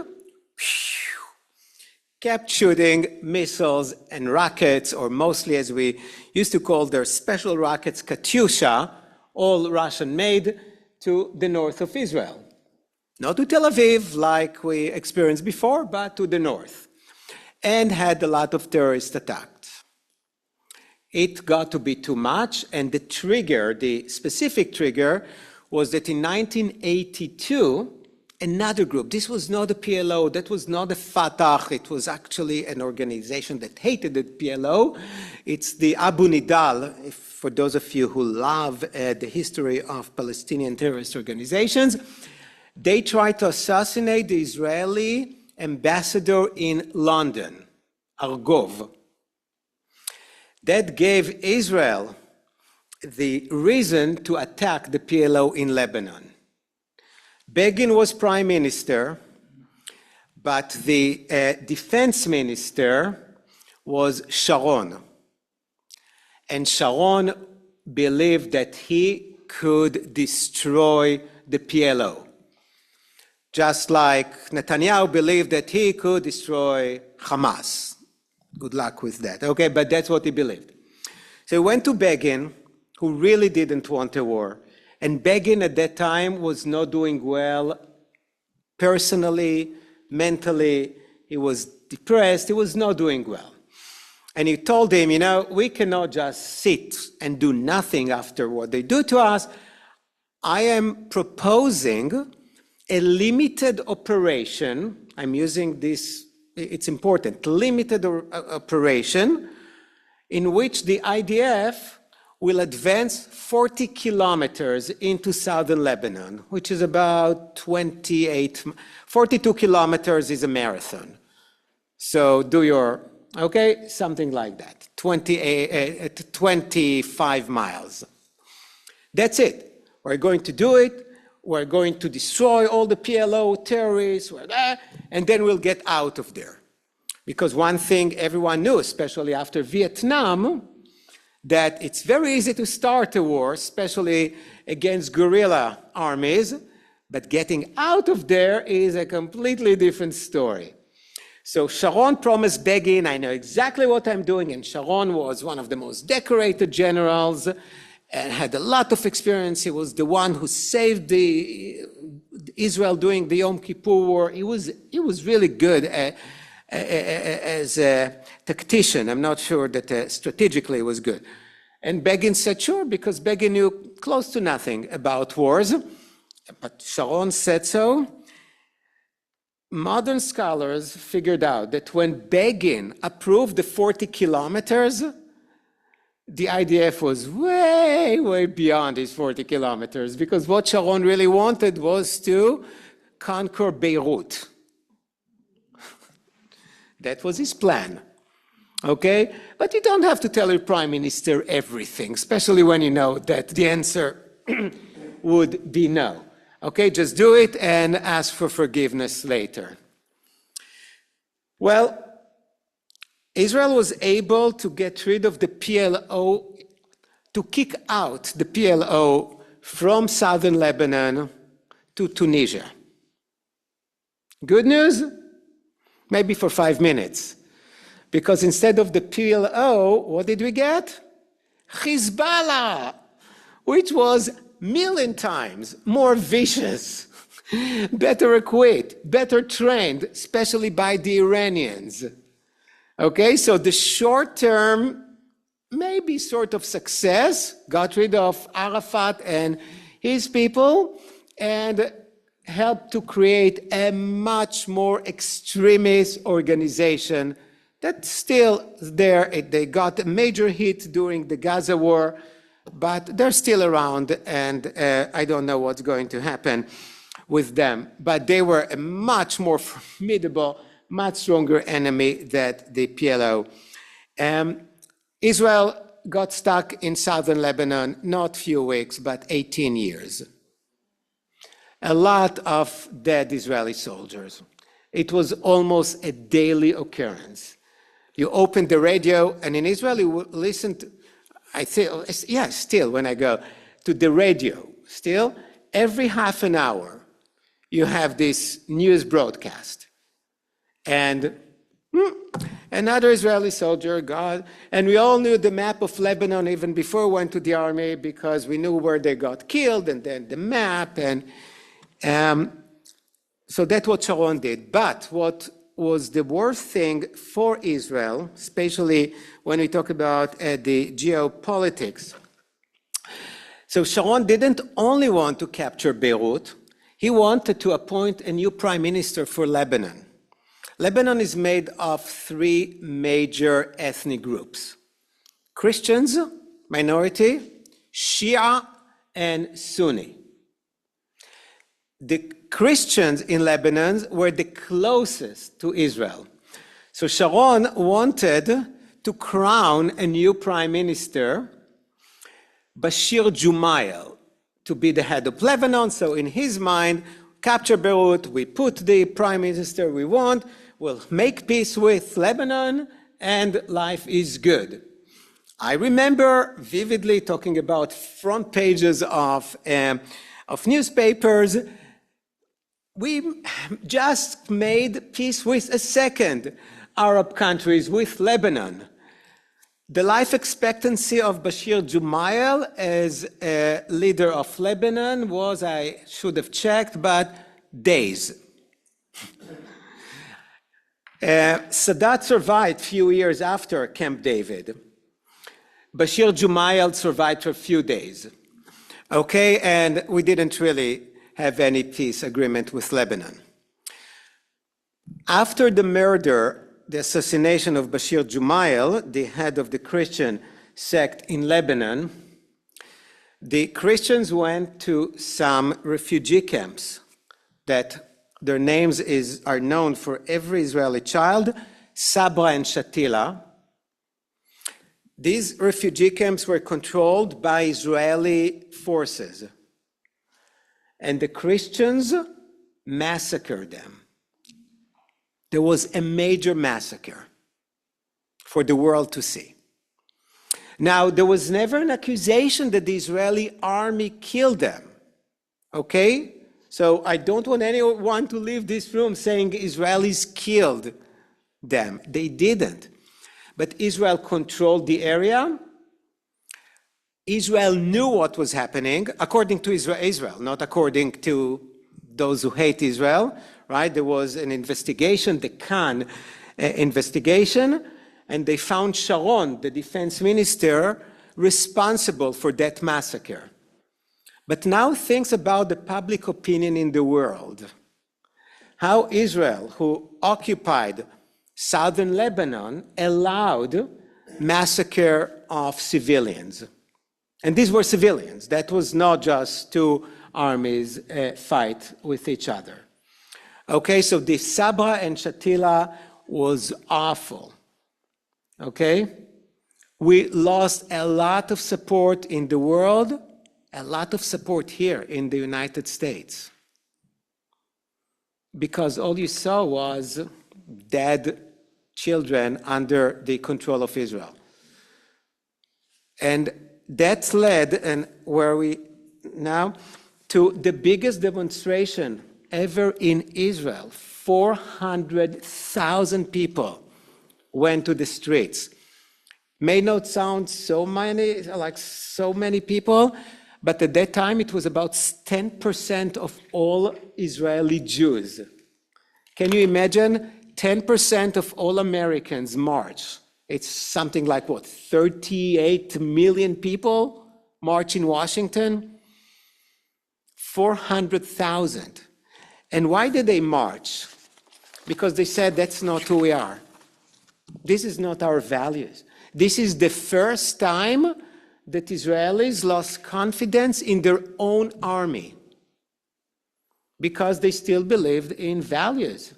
[SPEAKER 1] Kept shooting missiles and rockets, or mostly as we used to call their special rockets, Katyusha, all Russian-made, to the north of Israel. Not to Tel Aviv, like we experienced before, but to the north. And had a lot of terrorist attacks. It got to be too much, and the specific trigger, was that in 1982, another group, this was not the PLO, that was not the Fatah, it was actually an organization that hated the PLO. It's the Abu Nidal, for those of you who love the history of Palestinian terrorist organizations. They tried to assassinate the Israeli ambassador in London, Argov. That gave Israel the reason to attack the PLO in Lebanon. Begin was prime minister, but the defense minister was Sharon. And Sharon believed that he could destroy the PLO. Just like Netanyahu believed that he could destroy Hamas. Good luck with that, okay? But that's what he believed. So he went to Begin, who really didn't want a war. And Begin at that time was not doing well personally, mentally. He was depressed. He was not doing well. And he told him, we cannot just sit and do nothing after what they do to us. I am proposing a limited operation, I'm using this, it's important, limited operation, in which the IDF will advance 40 kilometers into southern Lebanon, which is about 42 kilometers is a marathon. So do your, okay, something like that, 25 miles. That's it. We're going to do it. We're going to destroy all the PLO terrorists, and then we'll get out of there. Because one thing everyone knew, especially after Vietnam, that it's very easy to start a war, especially against guerrilla armies, but getting out of there is a completely different story. So Sharon promised Begin, I know exactly what I'm doing, and Sharon was one of the most decorated generals and had a lot of experience. He was the one who saved Israel during the Yom Kippur War. He was really good as a tactician. I'm not sure that strategically it was good. And Begin said, sure, because Begin knew close to nothing about wars. But Sharon said so. Modern scholars figured out that when Begin approved the 40 kilometers, the IDF was way, way beyond these 40 kilometers, because what Sharon really wanted was to conquer Beirut. That was his plan, okay? But you don't have to tell your prime minister everything, especially when you know that the answer would be no. Okay, just do it and ask for forgiveness later. Well, Israel was able to get rid of the PLO, to kick out the PLO from southern Lebanon to Tunisia. Good news? Maybe for 5 minutes. Because instead of the PLO, what did we get? Hezbollah, which was million times more vicious, better equipped, better trained, especially by the Iranians. Okay, so the short-term, maybe sort of success, got rid of Arafat and his people, and helped to create a much more extremist organization that's still there. They got a major hit during the Gaza war, but they're still around, and I don't know what's going to happen with them. But they were a much more formidable, much stronger enemy than the PLO. Israel got stuck in southern Lebanon, not few weeks, but 18 years. A lot of dead Israeli soldiers. It was almost a daily occurrence. You open the radio, and in Israel you listen to, still when I go to the radio, still, every half an hour, you have this news broadcast. And another Israeli soldier, and we all knew the map of Lebanon even before we went to the army, because we knew where they got killed, and then the map, and so that's what Sharon did. But what was the worst thing for Israel, especially when we talk about the geopolitics. So Sharon didn't only want to capture Beirut, he wanted to appoint a new prime minister for Lebanon. Lebanon is made of 3 major ethnic groups: Christians, minority, Shia, and Sunni. The Christians in Lebanon were the closest to Israel. So Sharon wanted to crown a new prime minister, Bashir Jumayel, to be the head of Lebanon. So in his mind, capture Beirut, we put the prime minister we want, we'll make peace with Lebanon, and life is good. I remember vividly talking about front pages of newspapers. We just made peace with a second Arab countries, with Lebanon. The life expectancy of Bashir Jumayel as a leader of Lebanon was, I should have checked, but days. Sadat survived a few years after Camp David. Bashir Jumayel survived for a few days. Okay, and we didn't really have any peace agreement with Lebanon. After the murder, the assassination of Bashir Jumayel, the head of the Christian sect in Lebanon, the Christians went to some refugee camps that their names are known for every Israeli child, Sabra and Shatila. These refugee camps were controlled by Israeli forces, and the Christians massacred them. There was a major massacre for the world to see. Now, there was never an accusation that the Israeli army killed them, okay? So I don't want anyone to leave this room saying Israelis killed them. They didn't. But Israel controlled the area. Israel knew what was happening, according to Israel, not according to those who hate Israel, right? There was an investigation, the Khan investigation, and they found Sharon, the defense minister, responsible for that massacre. But now think about the public opinion in the world. How Israel, who occupied southern Lebanon, allowed massacre of civilians. And these were civilians. That was not just two armies fight with each other. Okay, so the Sabra and Shatila was awful. Okay? We lost a lot of support in the world, a lot of support here in the United States. Because all you saw was dead children under the control of Israel. And that led, and where we now, to the biggest demonstration ever in Israel. 400,000 people went to the streets. May not sound so many people, but at that time it was about 10% of all Israeli Jews. Can you imagine 10% of all Americans march? It's something like what, 38 million people march in Washington? 400,000. And why did they march? Because they said that's not who we are. This is not our values. This is the first time that Israelis lost confidence in their own army because they still believed in values.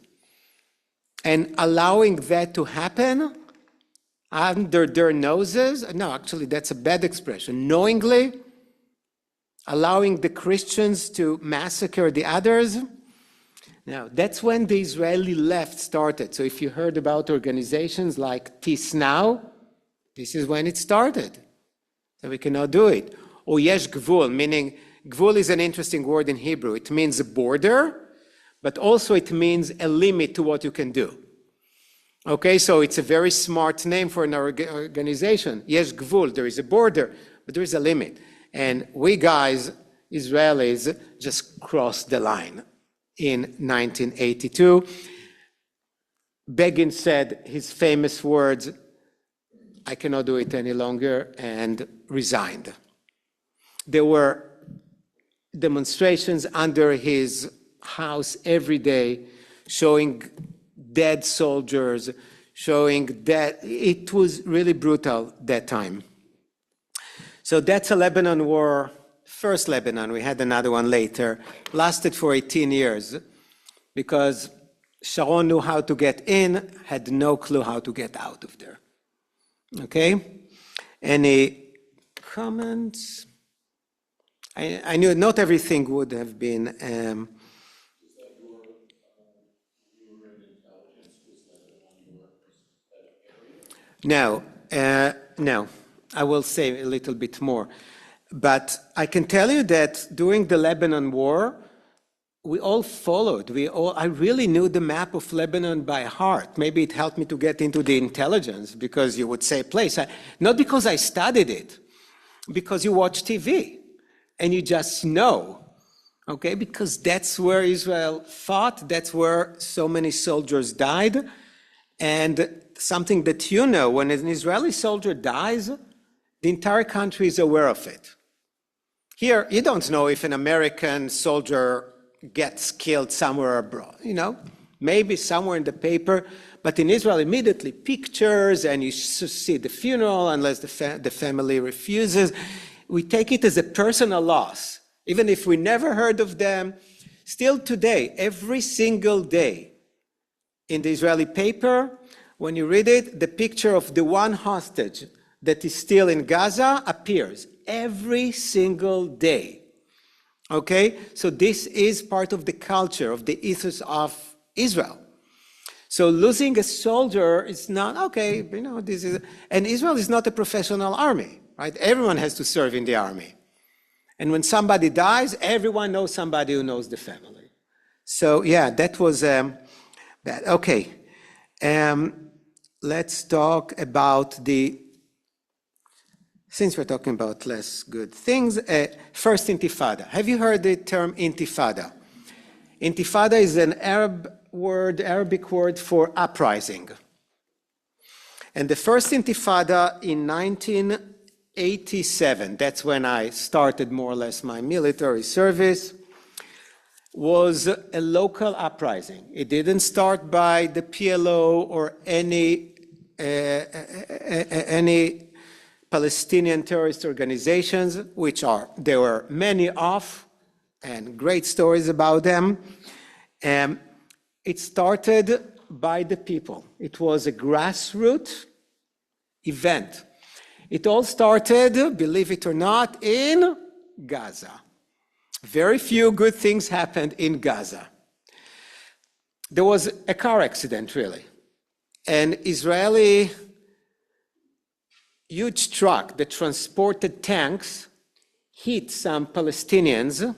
[SPEAKER 1] And allowing that to happen under their noses, no, actually that's a bad expression, knowingly allowing the Christians to massacre the others. Now, that's when the Israeli left started. So if you heard about organizations like Peace Now, this is when it started. So we cannot do it. Or Yesh Gvul, meaning, Gvul is an interesting word in Hebrew. It means a border, but also it means a limit to what you can do. Okay, so it's a very smart name for an organization. Yesh Gvul, there is a border, but there is a limit. And we guys, Israelis, just crossed the line in 1982. Begin said his famous words, "I cannot do it any longer," and resigned. There were demonstrations under his house every day showing dead soldiers, showing that it was really brutal that time. So that's a Lebanon war, first Lebanon, we had another one later, lasted for 18 years because Sharon knew how to get in, had no clue how to get out of there. Okay? Any comments? I knew not everything would have been. No, no. I will say a little bit more. But I can tell you that during the Lebanon war, we all followed. I really knew the map of Lebanon by heart. Maybe it helped me to get into the intelligence because you would say place. Not because I studied it, because you watch TV and you just know, okay? Because that's where Israel fought. That's where so many soldiers died. And something that you know, when an Israeli soldier dies, the entire country is aware of it. Here, you don't know if an American soldier gets killed somewhere abroad, maybe somewhere in the paper, but in Israel, immediately pictures, and you see the funeral unless the family refuses. We take it as a personal loss, even if we never heard of them. Still today, every single day in the Israeli paper, when you read it, the picture of the one hostage that is still in Gaza appears every single day. Okay? So this is part of the culture, of the ethos of Israel. So losing a soldier is not, okay, this is, and Israel is not a professional army, right? Everyone has to serve in the army. And when somebody dies, everyone knows somebody who knows the family. So yeah, that was bad. Okay, let's talk about since we're talking about less good things, first Intifada. Have you heard the term Intifada? Intifada is an Arabic word for uprising. And the first Intifada in 1987, that's when I started more or less my military service, was a local uprising. It didn't start by the PLO or any Palestinian terrorist organizations, which there were many of, and great stories about them. It started by the people. It was a grassroots event. It all started, believe it or not, in Gaza. Very few good things happened in Gaza. There was a car accident, really. An Israeli huge truck that transported tanks hit some Palestinians.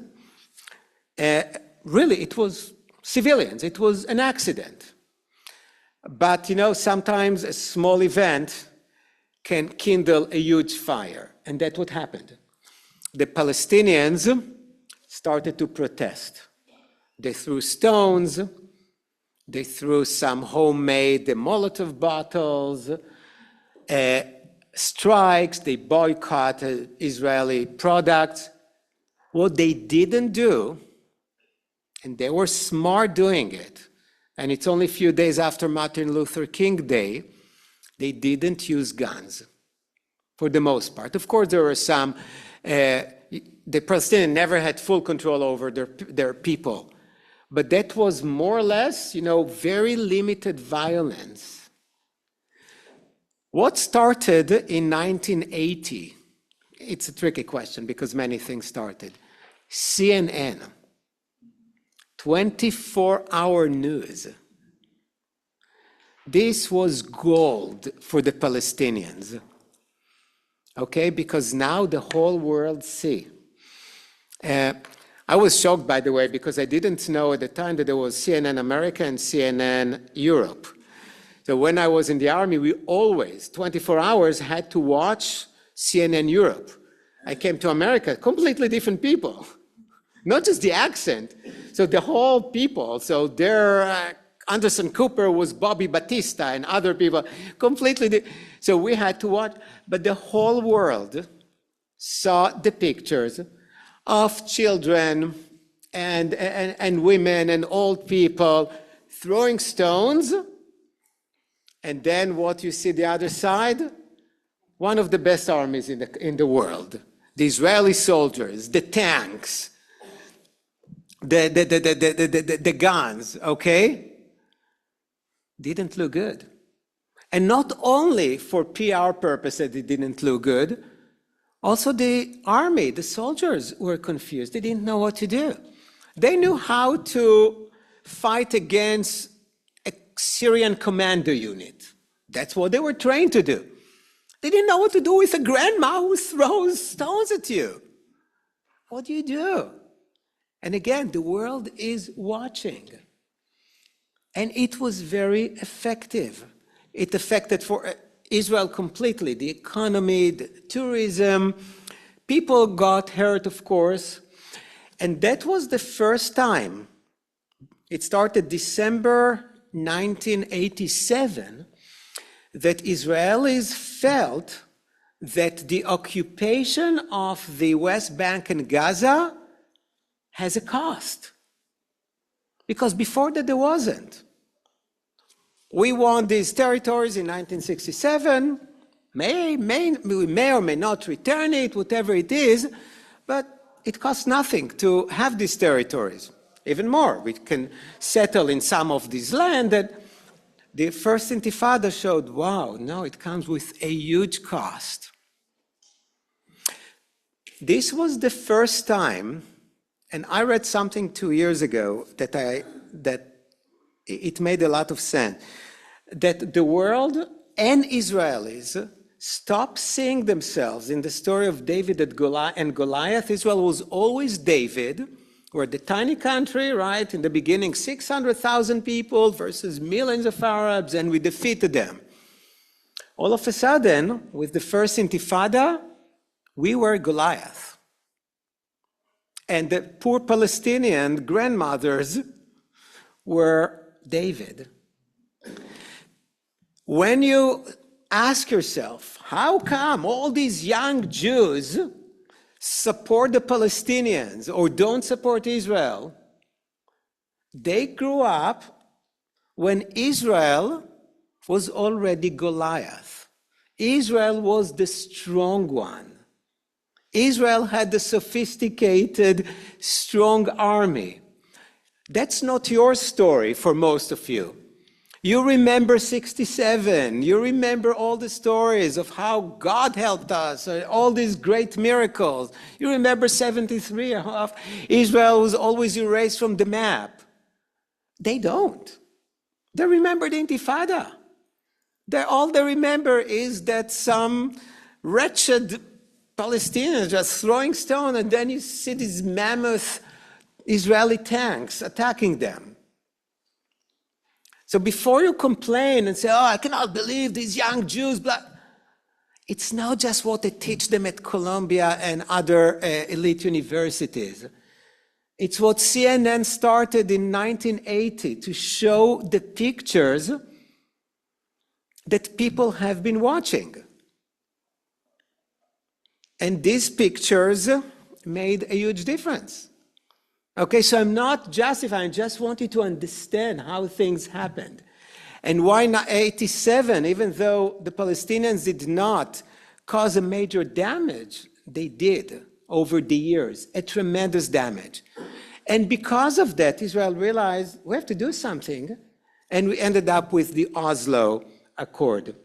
[SPEAKER 1] Really, it was civilians. It was an accident. But, sometimes a small event can kindle a huge fire. And that's what happened. The Palestinians started to protest. They threw stones. They threw some homemade Molotov bottles, strikes. They boycotted Israeli products. What they didn't do, and they were smart doing it, and it's only a few days after Martin Luther King Day, they didn't use guns, for the most part. Of course, there were some, the Palestinians never had full control over their people, but that was more or less, very limited violence. What started in 1980, it's a tricky question because many things started. CNN, 24-hour news. This was gold for the Palestinians, okay? Because now the whole world see. I was shocked, by the way, because I didn't know at the time that there was CNN America and CNN Europe. So when I was in the army, we always, 24 hours, had to watch CNN Europe. I came to America, completely different people, not just the accent. So the whole people, so there, Anderson Cooper was Bobby Batista and other people, completely. So we had to watch, but the whole world saw the pictures of children and women and old people throwing stones. And then what you see the other side, one of the best armies in the world, the Israeli soldiers, the tanks, the guns, okay? Didn't look good. And not only for PR purposes it didn't look good, also the army, the soldiers were confused. They didn't know what to do. They knew how to fight against a Syrian commando unit. That's what they were trained to do. They didn't know what to do with a grandma who throws stones at you. What do you do? And again, the world is watching. And it was very effective. It affected for Israel completely, the economy, the tourism. People got hurt, of course. And that was the first time. It started December 1987, that Israelis felt that the occupation of the West Bank and Gaza has a cost. because before that there wasn't. We won these territories in 1967. We may or may not return it, whatever it is, but it costs nothing to have these territories. Even more, we can settle in some of this land that the first Intifada showed, wow, no, it comes with a huge cost. This was the first time, and I read something 2 years ago that it made a lot of sense, that the world and Israelis stopped seeing themselves in the story of David and Goliath. Israel was always David. We're the tiny country, right? In the beginning, 600,000 people versus millions of Arabs, and we defeated them. All of a sudden, with the first Intifada, we were Goliath. And the poor Palestinian grandmothers were David. When you ask yourself, how come all these young Jews support the Palestinians or don't support Israel? They grew up when Israel was already Goliath. Israel was the strong one. Israel had the sophisticated, strong army. That's not your story for most of you. You remember 67. You remember all the stories of how God helped us, all these great miracles. You remember 73, how Israel was always erased from the map. They don't. They remember the Intifada. All they remember is that some wretched Palestinians just throwing stone, and then you see these mammoth Israeli tanks attacking them. So before you complain and say, oh, I cannot believe these young Jews, it's not just what they teach them at Columbia and other elite universities. It's what CNN started in 1980 to show the pictures that people have been watching. And these pictures made a huge difference. Okay, so I'm not justifying, I just want you to understand how things happened. And why not 87, even though the Palestinians did not cause a major damage, they did over the years, a tremendous damage. And because of that, Israel realized we have to do something, and we ended up with the Oslo Accord,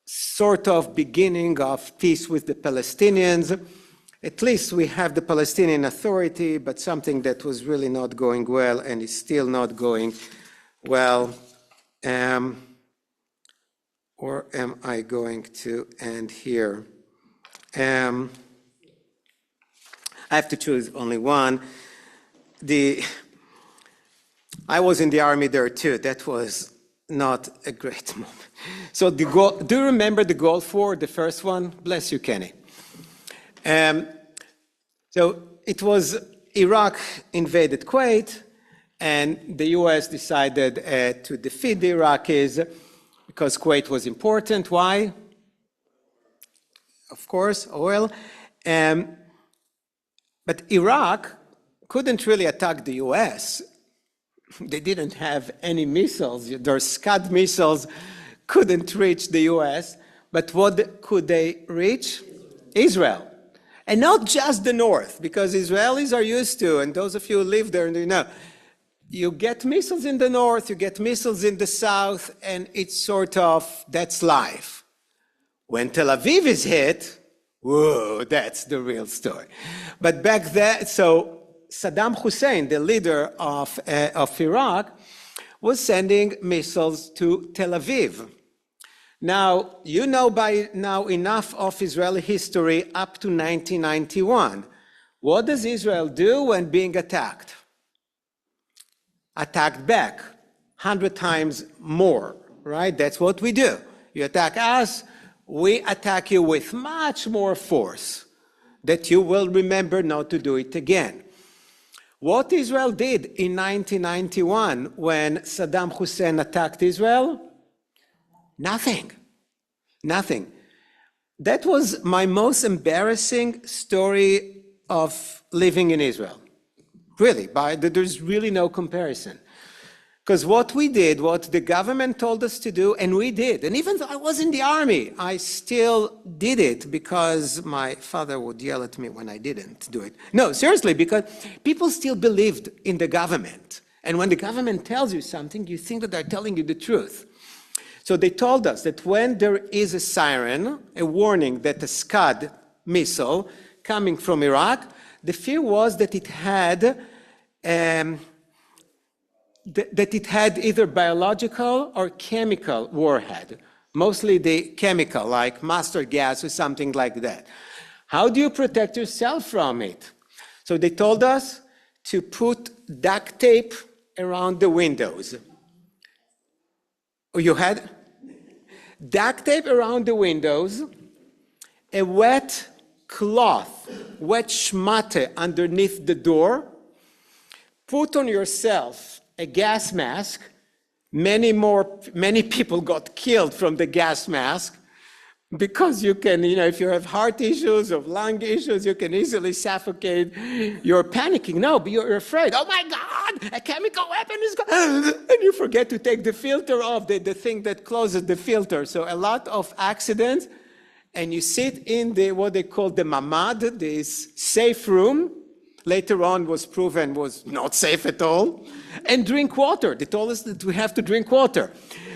[SPEAKER 1] sort of beginning of peace with the Palestinians. At least we have the Palestinian Authority, but something that was really not going well and is still not going well. Or am I going to end here? I have to choose only one. I was in the army there too. That was not a great moment. So do you remember the Gulf War, the first one? Bless you, Kenny. So it was Iraq invaded Kuwait, and the US decided to defeat the Iraqis because Kuwait was important. Why? Of course, oil. But Iraq couldn't really attack the US. They didn't have any missiles. Their Scud missiles couldn't reach the US. But what could they reach? Israel. And not just the north, because Israelis are used to, and those of you who live there, you know, you get missiles in the north, you get missiles in the south, and it's sort of, that's life. When Tel Aviv is hit, whoa, that's the real story. But back then, so Saddam Hussein, the leader of Iraq, was sending missiles to Tel Aviv. Now, you know by now enough of Israeli history up to 1991. What does Israel do when being attacked? Attacked back, 100 times more, right? That's what we do. You attack us, we attack you with much more force that you will remember not to do it again. What Israel did in 1991 when Saddam Hussein attacked Israel? Nothing. Nothing. That was my most embarrassing story of living in Israel. Really, there's really no comparison. Because what we did, what the government told us to do, and we did. And even though I was in the army, I still did it because my father would yell at me when I didn't do it. No, seriously, because people still believed in the government. And when the government tells you something, you think that they're telling you the truth. So they told us that when there is a siren, a warning that a Scud missile coming from Iraq, the fear was that it had either biological or chemical warhead, mostly the chemical, like mustard gas or something like that. How do you protect yourself from it? So they told us to put duct tape around the windows. Oh, you had duct tape around the windows, a wet cloth, wet schmatte underneath the door, put on yourself a gas mask. Many people got killed from the gas mask because you can, if you have heart issues or lung issues, you can easily suffocate. You're panicking. No, but you're afraid. Oh my God, a chemical weapon is going, and you forget to take the filter off, the thing that closes the filter. So a lot of accidents, and you sit in what they call the mamad, this safe room. Later on was proven was not safe at all. And drink water. They told us that we have to drink water.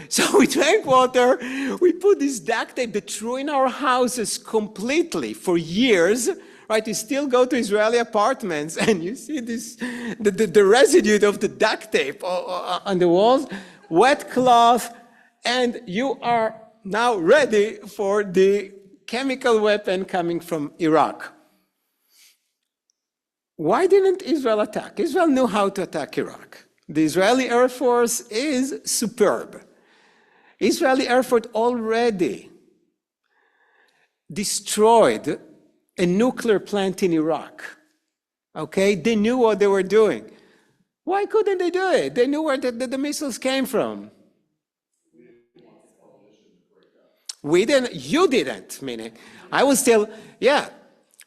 [SPEAKER 1] So we drank water. We put this duct tape that threw in our houses completely for years. Right? You still go to Israeli apartments and you see this, the residue of the duct tape on the walls, wet cloth, and you are now ready for the chemical weapon coming from Iraq. Why didn't Israel attack? Israel knew how to attack Iraq. The Israeli Air Force is superb. Israeli Air Force already destroyed a nuclear plant in Iraq. Okay, they knew what they were doing. Why couldn't they do it? They knew where the missiles came from. We didn't, you didn't, meaning. I was still,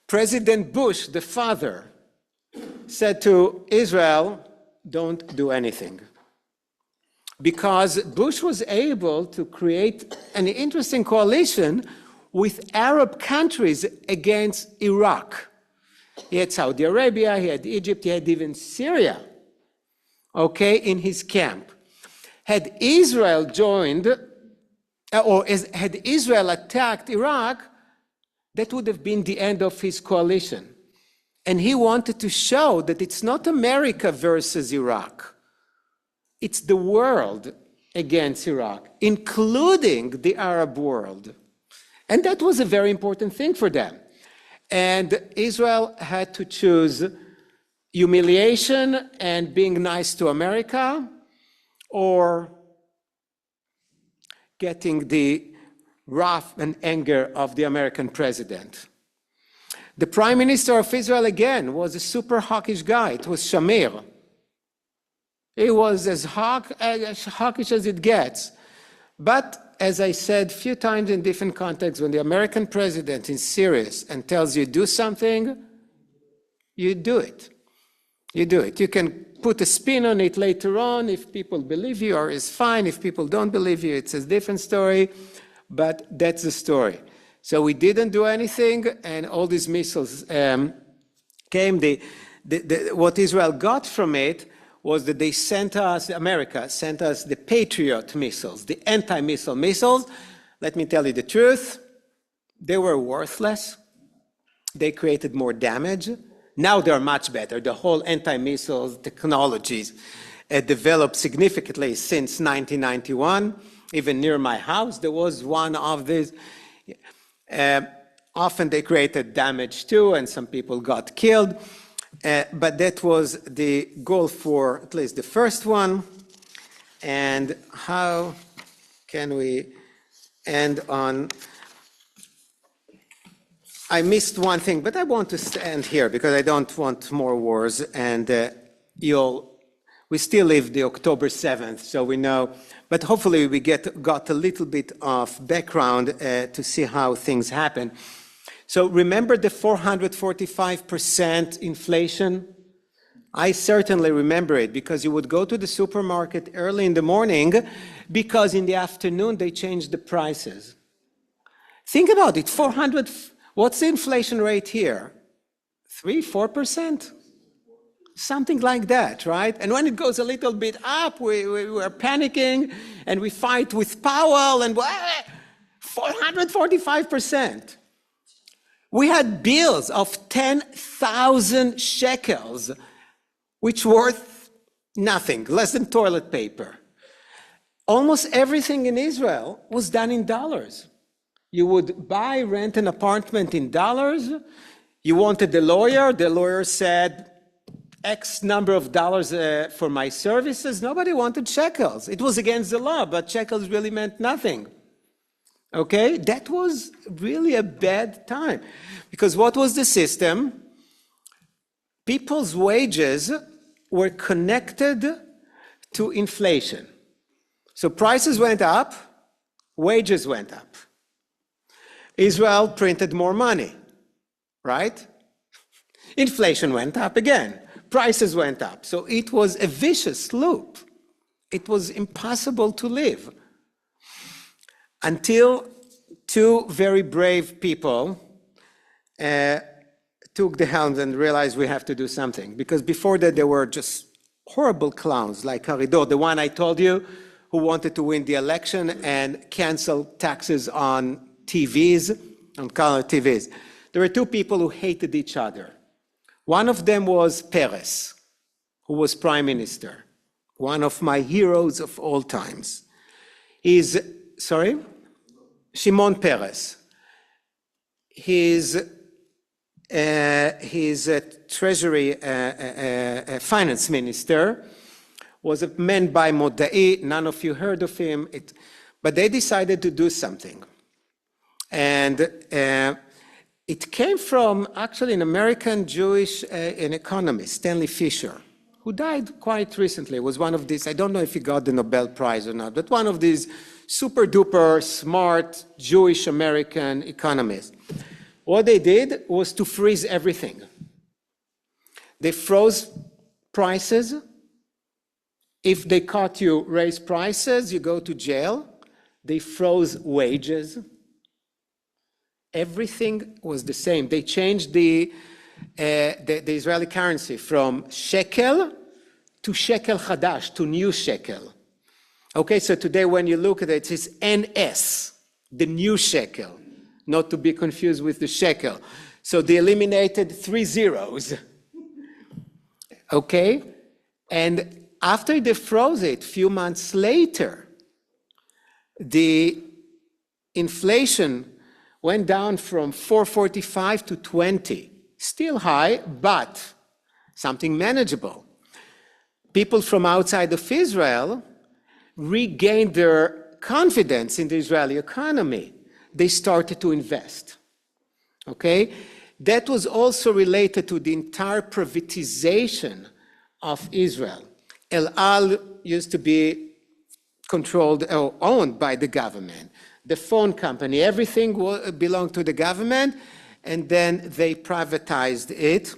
[SPEAKER 1] President Bush, the father, said to Israel, don't do anything. Because Bush was able to create an interesting coalition with Arab countries against Iraq. He had Saudi Arabia, he had Egypt, he had even Syria, okay, in his camp. Had Israel had Israel attacked Iraq, that would have been the end of his coalition. And he wanted to show that it's not America versus Iraq. It's the world against Iraq, including the Arab world. And that was a very important thing for them. And Israel had to choose humiliation and being nice to America, or getting the wrath and anger of the American president. The Prime Minister of Israel, again, was a super hawkish guy. It was Shamir. He was as hawkish as it gets. But, as I said a few times in different contexts, when the American president is serious and tells you do something, you do it. You do it. You can put a spin on it later on. If people believe you, or it's fine. If people don't believe you, it's a different story. But that's the story. So we didn't do anything, and all these missiles came. What Israel got from it was that they sent us, America sent us the Patriot missiles, the anti-missile missiles. Let me tell you the truth. They were worthless. They created more damage. Now they're much better. The whole anti-missile technologies developed significantly since 1991. Even near my house, there was one of these. Often they created damage too, and some people got killed. But that was the goal for at least the first one. And how can we end on? I missed one thing, but I want to end here because I don't want more wars. And we still live the October 7th, so we know. But hopefully we got a little bit of background to see how things happen. So remember the 445% inflation I certainly remember it because you would go to the supermarket early in the morning because in the afternoon they changed the prices. Think about it, 400, what's the inflation rate here? 3-4%? Something like that, right? And when it goes a little bit up, we're panicking and we fight with Powell and 445%. We had bills of 10,000 shekels, which worth nothing, less than toilet paper. Almost everything in Israel was done in dollars. You would rent an apartment in dollars. You wanted a lawyer. The lawyer said, X number of dollars for my services. Nobody wanted shekels. It was against the law, but shekels really meant nothing. Okay? That was really a bad time. Because what was the system? People's wages were connected to inflation. So prices went up, wages went up. Israel printed more money, right? Inflation went up again. Prices went up. So it was a vicious loop. It was impossible to live until two very brave people took the helm and realized we have to do something. Because before that, there were just horrible clowns like Haridor, the one I told you, who wanted to win the election and cancel taxes on TVs, on color TVs. There were two people who hated each other. One of them was Peres, who was prime minister, one of my heroes of all times. Shimon Peres. His treasury finance minister was a man by Modai. None of you heard of him, but they decided to do something. And it came from actually an American Jewish an economist, Stanley Fischer, who died quite recently. Was one of these, I don't know if he got the Nobel Prize or not, but one of these super duper smart Jewish American economists. What they did was to freeze everything. They froze prices. If they caught you raise prices, you go to jail. They froze wages. Everything was the same. They changed the Israeli currency from shekel to shekel chadash, to new shekel. Okay, so today when you look at it, it's NS, the new shekel, not to be confused with the shekel. So they eliminated 3 zeros. Okay, and after they froze it, a few months later, the inflation went down from 445 to 20. Still high, but something manageable. People from outside of Israel regained their confidence in the Israeli economy. They started to invest. Okay? That was also related to the entire privatization of Israel. El Al used to be controlled or owned by the government. The phone company, everything belonged to the government, and then they privatized it.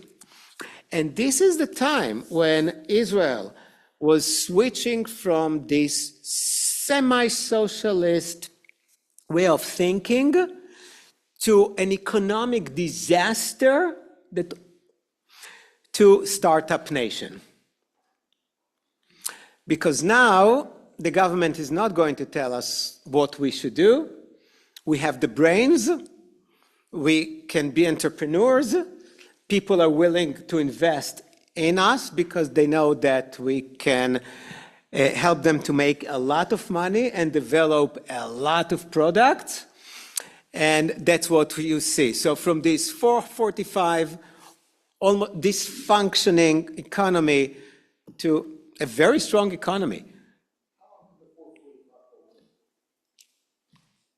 [SPEAKER 1] And this is the time when Israel was switching from this semi-socialist way of thinking to an economic disaster to startup nation. Because now the government is not going to tell us what we should do. We have the brains. We can be entrepreneurs. People are willing to invest in us because they know that we can help them to make a lot of money and develop a lot of products. And that's what you see. So from this 445, almost dysfunctioning economy to a very strong economy.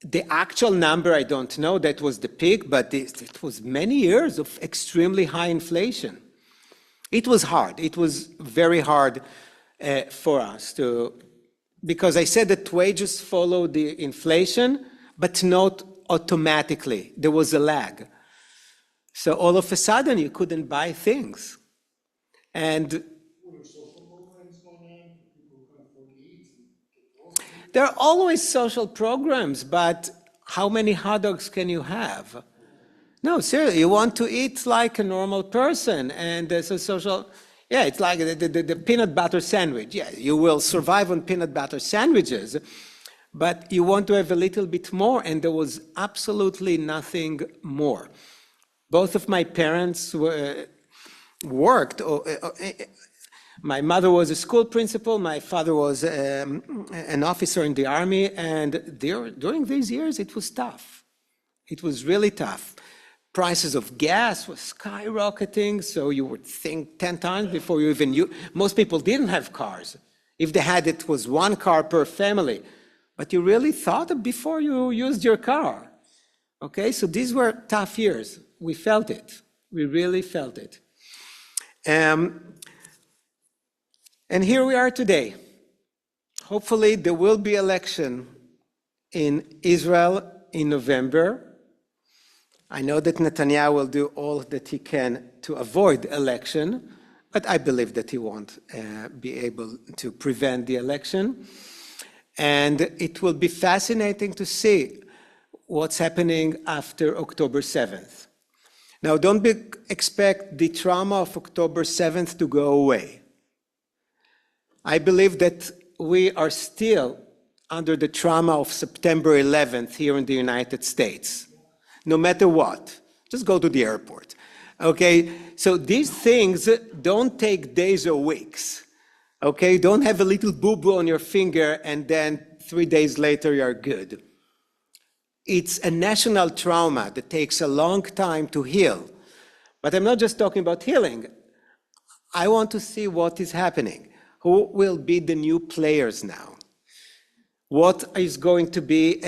[SPEAKER 1] The actual number, I don't know, that was the peak, but it was many years of extremely high inflation. It was hard. It was very hard for us because I said that wages follow the inflation, but not automatically. There was a lag. So all of a sudden, you couldn't buy things. And
[SPEAKER 2] Were there social programs going on for people who couldn't afford to eat and get groceries?
[SPEAKER 1] there are always social programs, but how many hot dogs can you have? No, seriously, you want to eat like a normal person, and there's a social, yeah, it's like the peanut butter sandwich. Yeah, you will survive on peanut butter sandwiches, but you want to have a little bit more, and there was absolutely nothing more. Both of my parents worked. My mother was a school principal, my father was an officer in the army, and during these years it was tough. It was really tough. Prices of gas were skyrocketing, so you would think 10 times before you even use. Most people didn't have cars. If they had, it was one car per family. But you really thought before you used your car. Okay, so these were tough years. We felt it. We really felt it. And here we are today. Hopefully there will be election in Israel in November. I know that Netanyahu will do all that he can to avoid election, but I believe that he won't be able to prevent the election. And it will be fascinating to see what's happening after October 7th. Now, don't expect the trauma of October 7th to go away. I believe that we are still under the trauma of September 11th here in the United States. No matter what, just go to the airport. Okay, so these things don't take days or weeks. Okay, don't have a little boo-boo on your finger and then 3 days later you're good. It's a national trauma that takes a long time to heal. But I'm not just talking about healing. I want to see what is happening. Who will be the new players now? What is going to be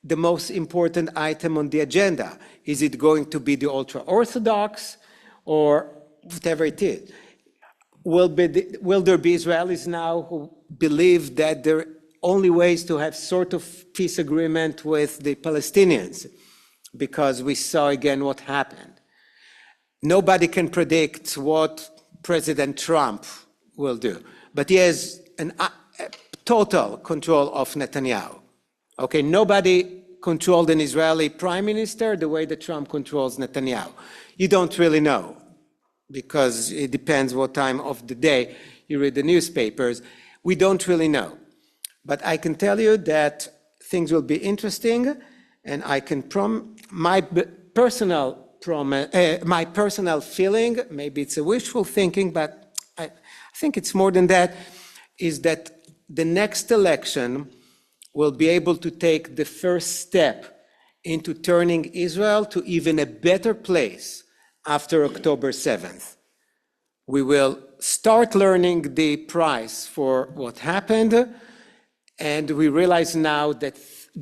[SPEAKER 1] the most important item on the agenda? Is it going to be the ultra-Orthodox or whatever it is? Will there be Israelis now who believe that the only ways to have sort of peace agreement with the Palestinians? Because we saw again what happened. Nobody can predict what President Trump will do, but he has a total control of Netanyahu. Okay, nobody controlled an Israeli prime minister the way that Trump controls Netanyahu. You don't really know, because it depends what time of the day you read the newspapers. We don't really know. But I can tell you that things will be interesting, and I can my personal feeling, maybe it's a wishful thinking, but I think it's more than that, is that the next election will be able to take the first step into turning Israel to even a better place after October 7th. We will start learning the price for what happened, and we realize now that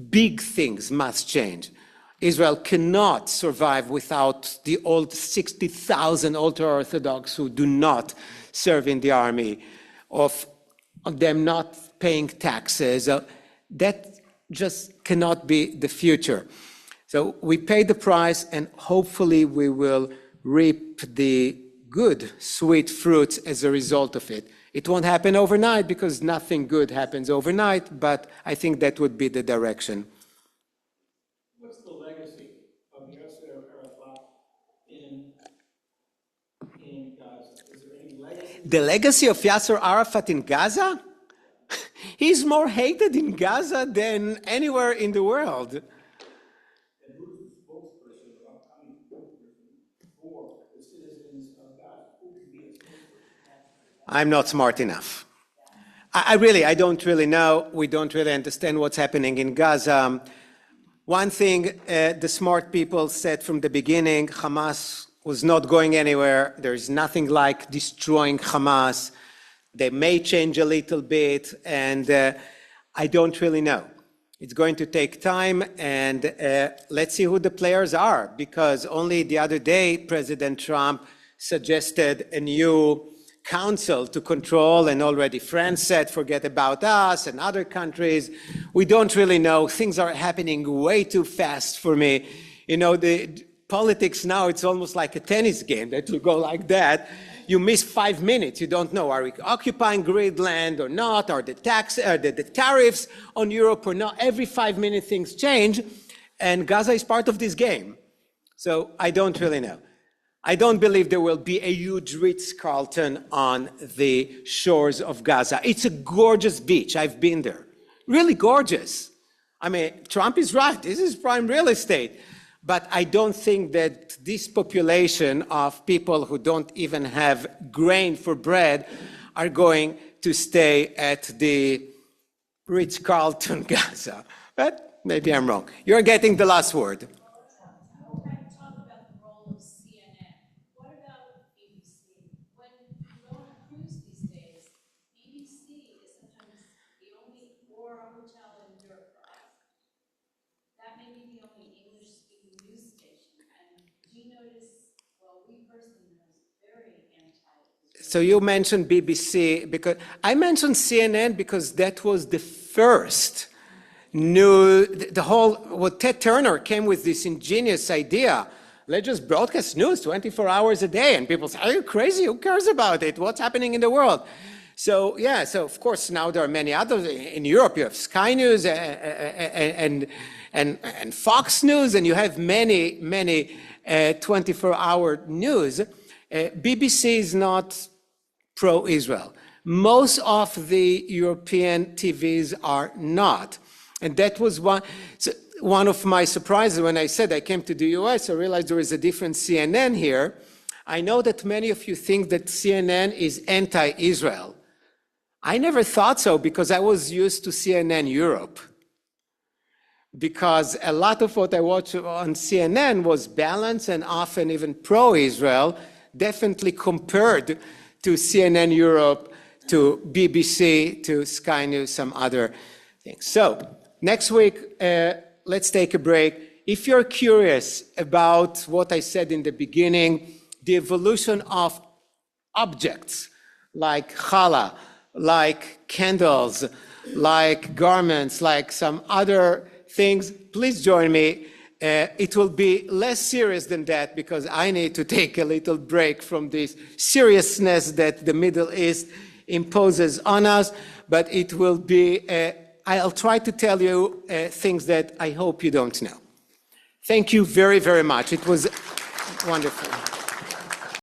[SPEAKER 1] big things must change. Israel cannot survive without the old 60,000 ultra-Orthodox who do not serve in the army, of them not paying taxes. That just cannot be the future. So we pay the price, and hopefully we will reap the good, sweet fruits as a result of it. It won't happen overnight, because nothing good happens overnight, but I think that would be the direction.
[SPEAKER 6] What's the legacy of Yasser Arafat in Gaza? Is there any legacy?
[SPEAKER 1] The legacy of Yasser Arafat in Gaza? He's more hated in Gaza than anywhere in the world.
[SPEAKER 6] And who's the spokesperson or upcoming spokesperson for the citizens of Gaza? Who can be a spokesperson?
[SPEAKER 1] I'm not smart enough. I don't really know. We don't really understand what's happening in Gaza. One thing the smart people said from the beginning, Hamas was not going anywhere. There's nothing like destroying Hamas. They may change a little bit, and I don't really know. It's going to take time, and let's see who the players are, because only the other day, President Trump suggested a new council to control, and already France said, forget about us, and other countries. We don't really know. Things are happening way too fast for me. You know, the politics now, it's almost like a tennis game that you go like that. you miss 5 minutes. You don't know, are we occupying grid land or not? Are the the tariffs on Europe or not? Every 5 minutes things change, and Gaza is part of this game. So I don't really know. I don't believe there will be a huge Ritz-Carlton on the shores of Gaza. It's a gorgeous beach. I've been there. Really gorgeous. I mean, Trump is right. This is prime real estate. But I don't think that this population of people who don't even have grain for bread are going to stay at the Ritz-Carlton Gaza. But maybe I'm wrong. You're getting the last word.
[SPEAKER 7] We're going to talk about the role of CNN. What about BBC? When you go on a cruise these days, BBC is sometimes the only, or a hotel in Europe for us. That may be the only English-speaking news station. And do you notice, well, we personally notice very anti-Israel.
[SPEAKER 1] So you mentioned BBC, because I mentioned CNN because that was the first new, the whole, well, Ted Turner came with this ingenious idea. Let's just broadcast news 24 hours a day. And people say, are you crazy? Who cares about it? What's happening in the world? So, yeah, so of course now there are many others. In Europe, you have Sky News and Fox News, and you have many 24-hour news. BBC is not pro-Israel. Most of the European TVs are not. And that was one of my surprises when I said I came to the US. I realized there is a different CNN here. I know that many of you think that CNN is anti-Israel. I never thought so because I was used to CNN Europe. Because a lot of what I watched on CNN was balanced and often even pro-Israel, definitely compared to CNN Europe, to BBC, to Sky News, some other things. So next week, let's take a break. If you're curious about what I said in the beginning, the evolution of objects like challah, like candles, like garments, like some other things, please join me. It will be less serious than that because I need to take a little break from this seriousness that the Middle East imposes on us, but it will be, I'll try to tell you things that I hope you don't know. Thank you very, very much. It was wonderful.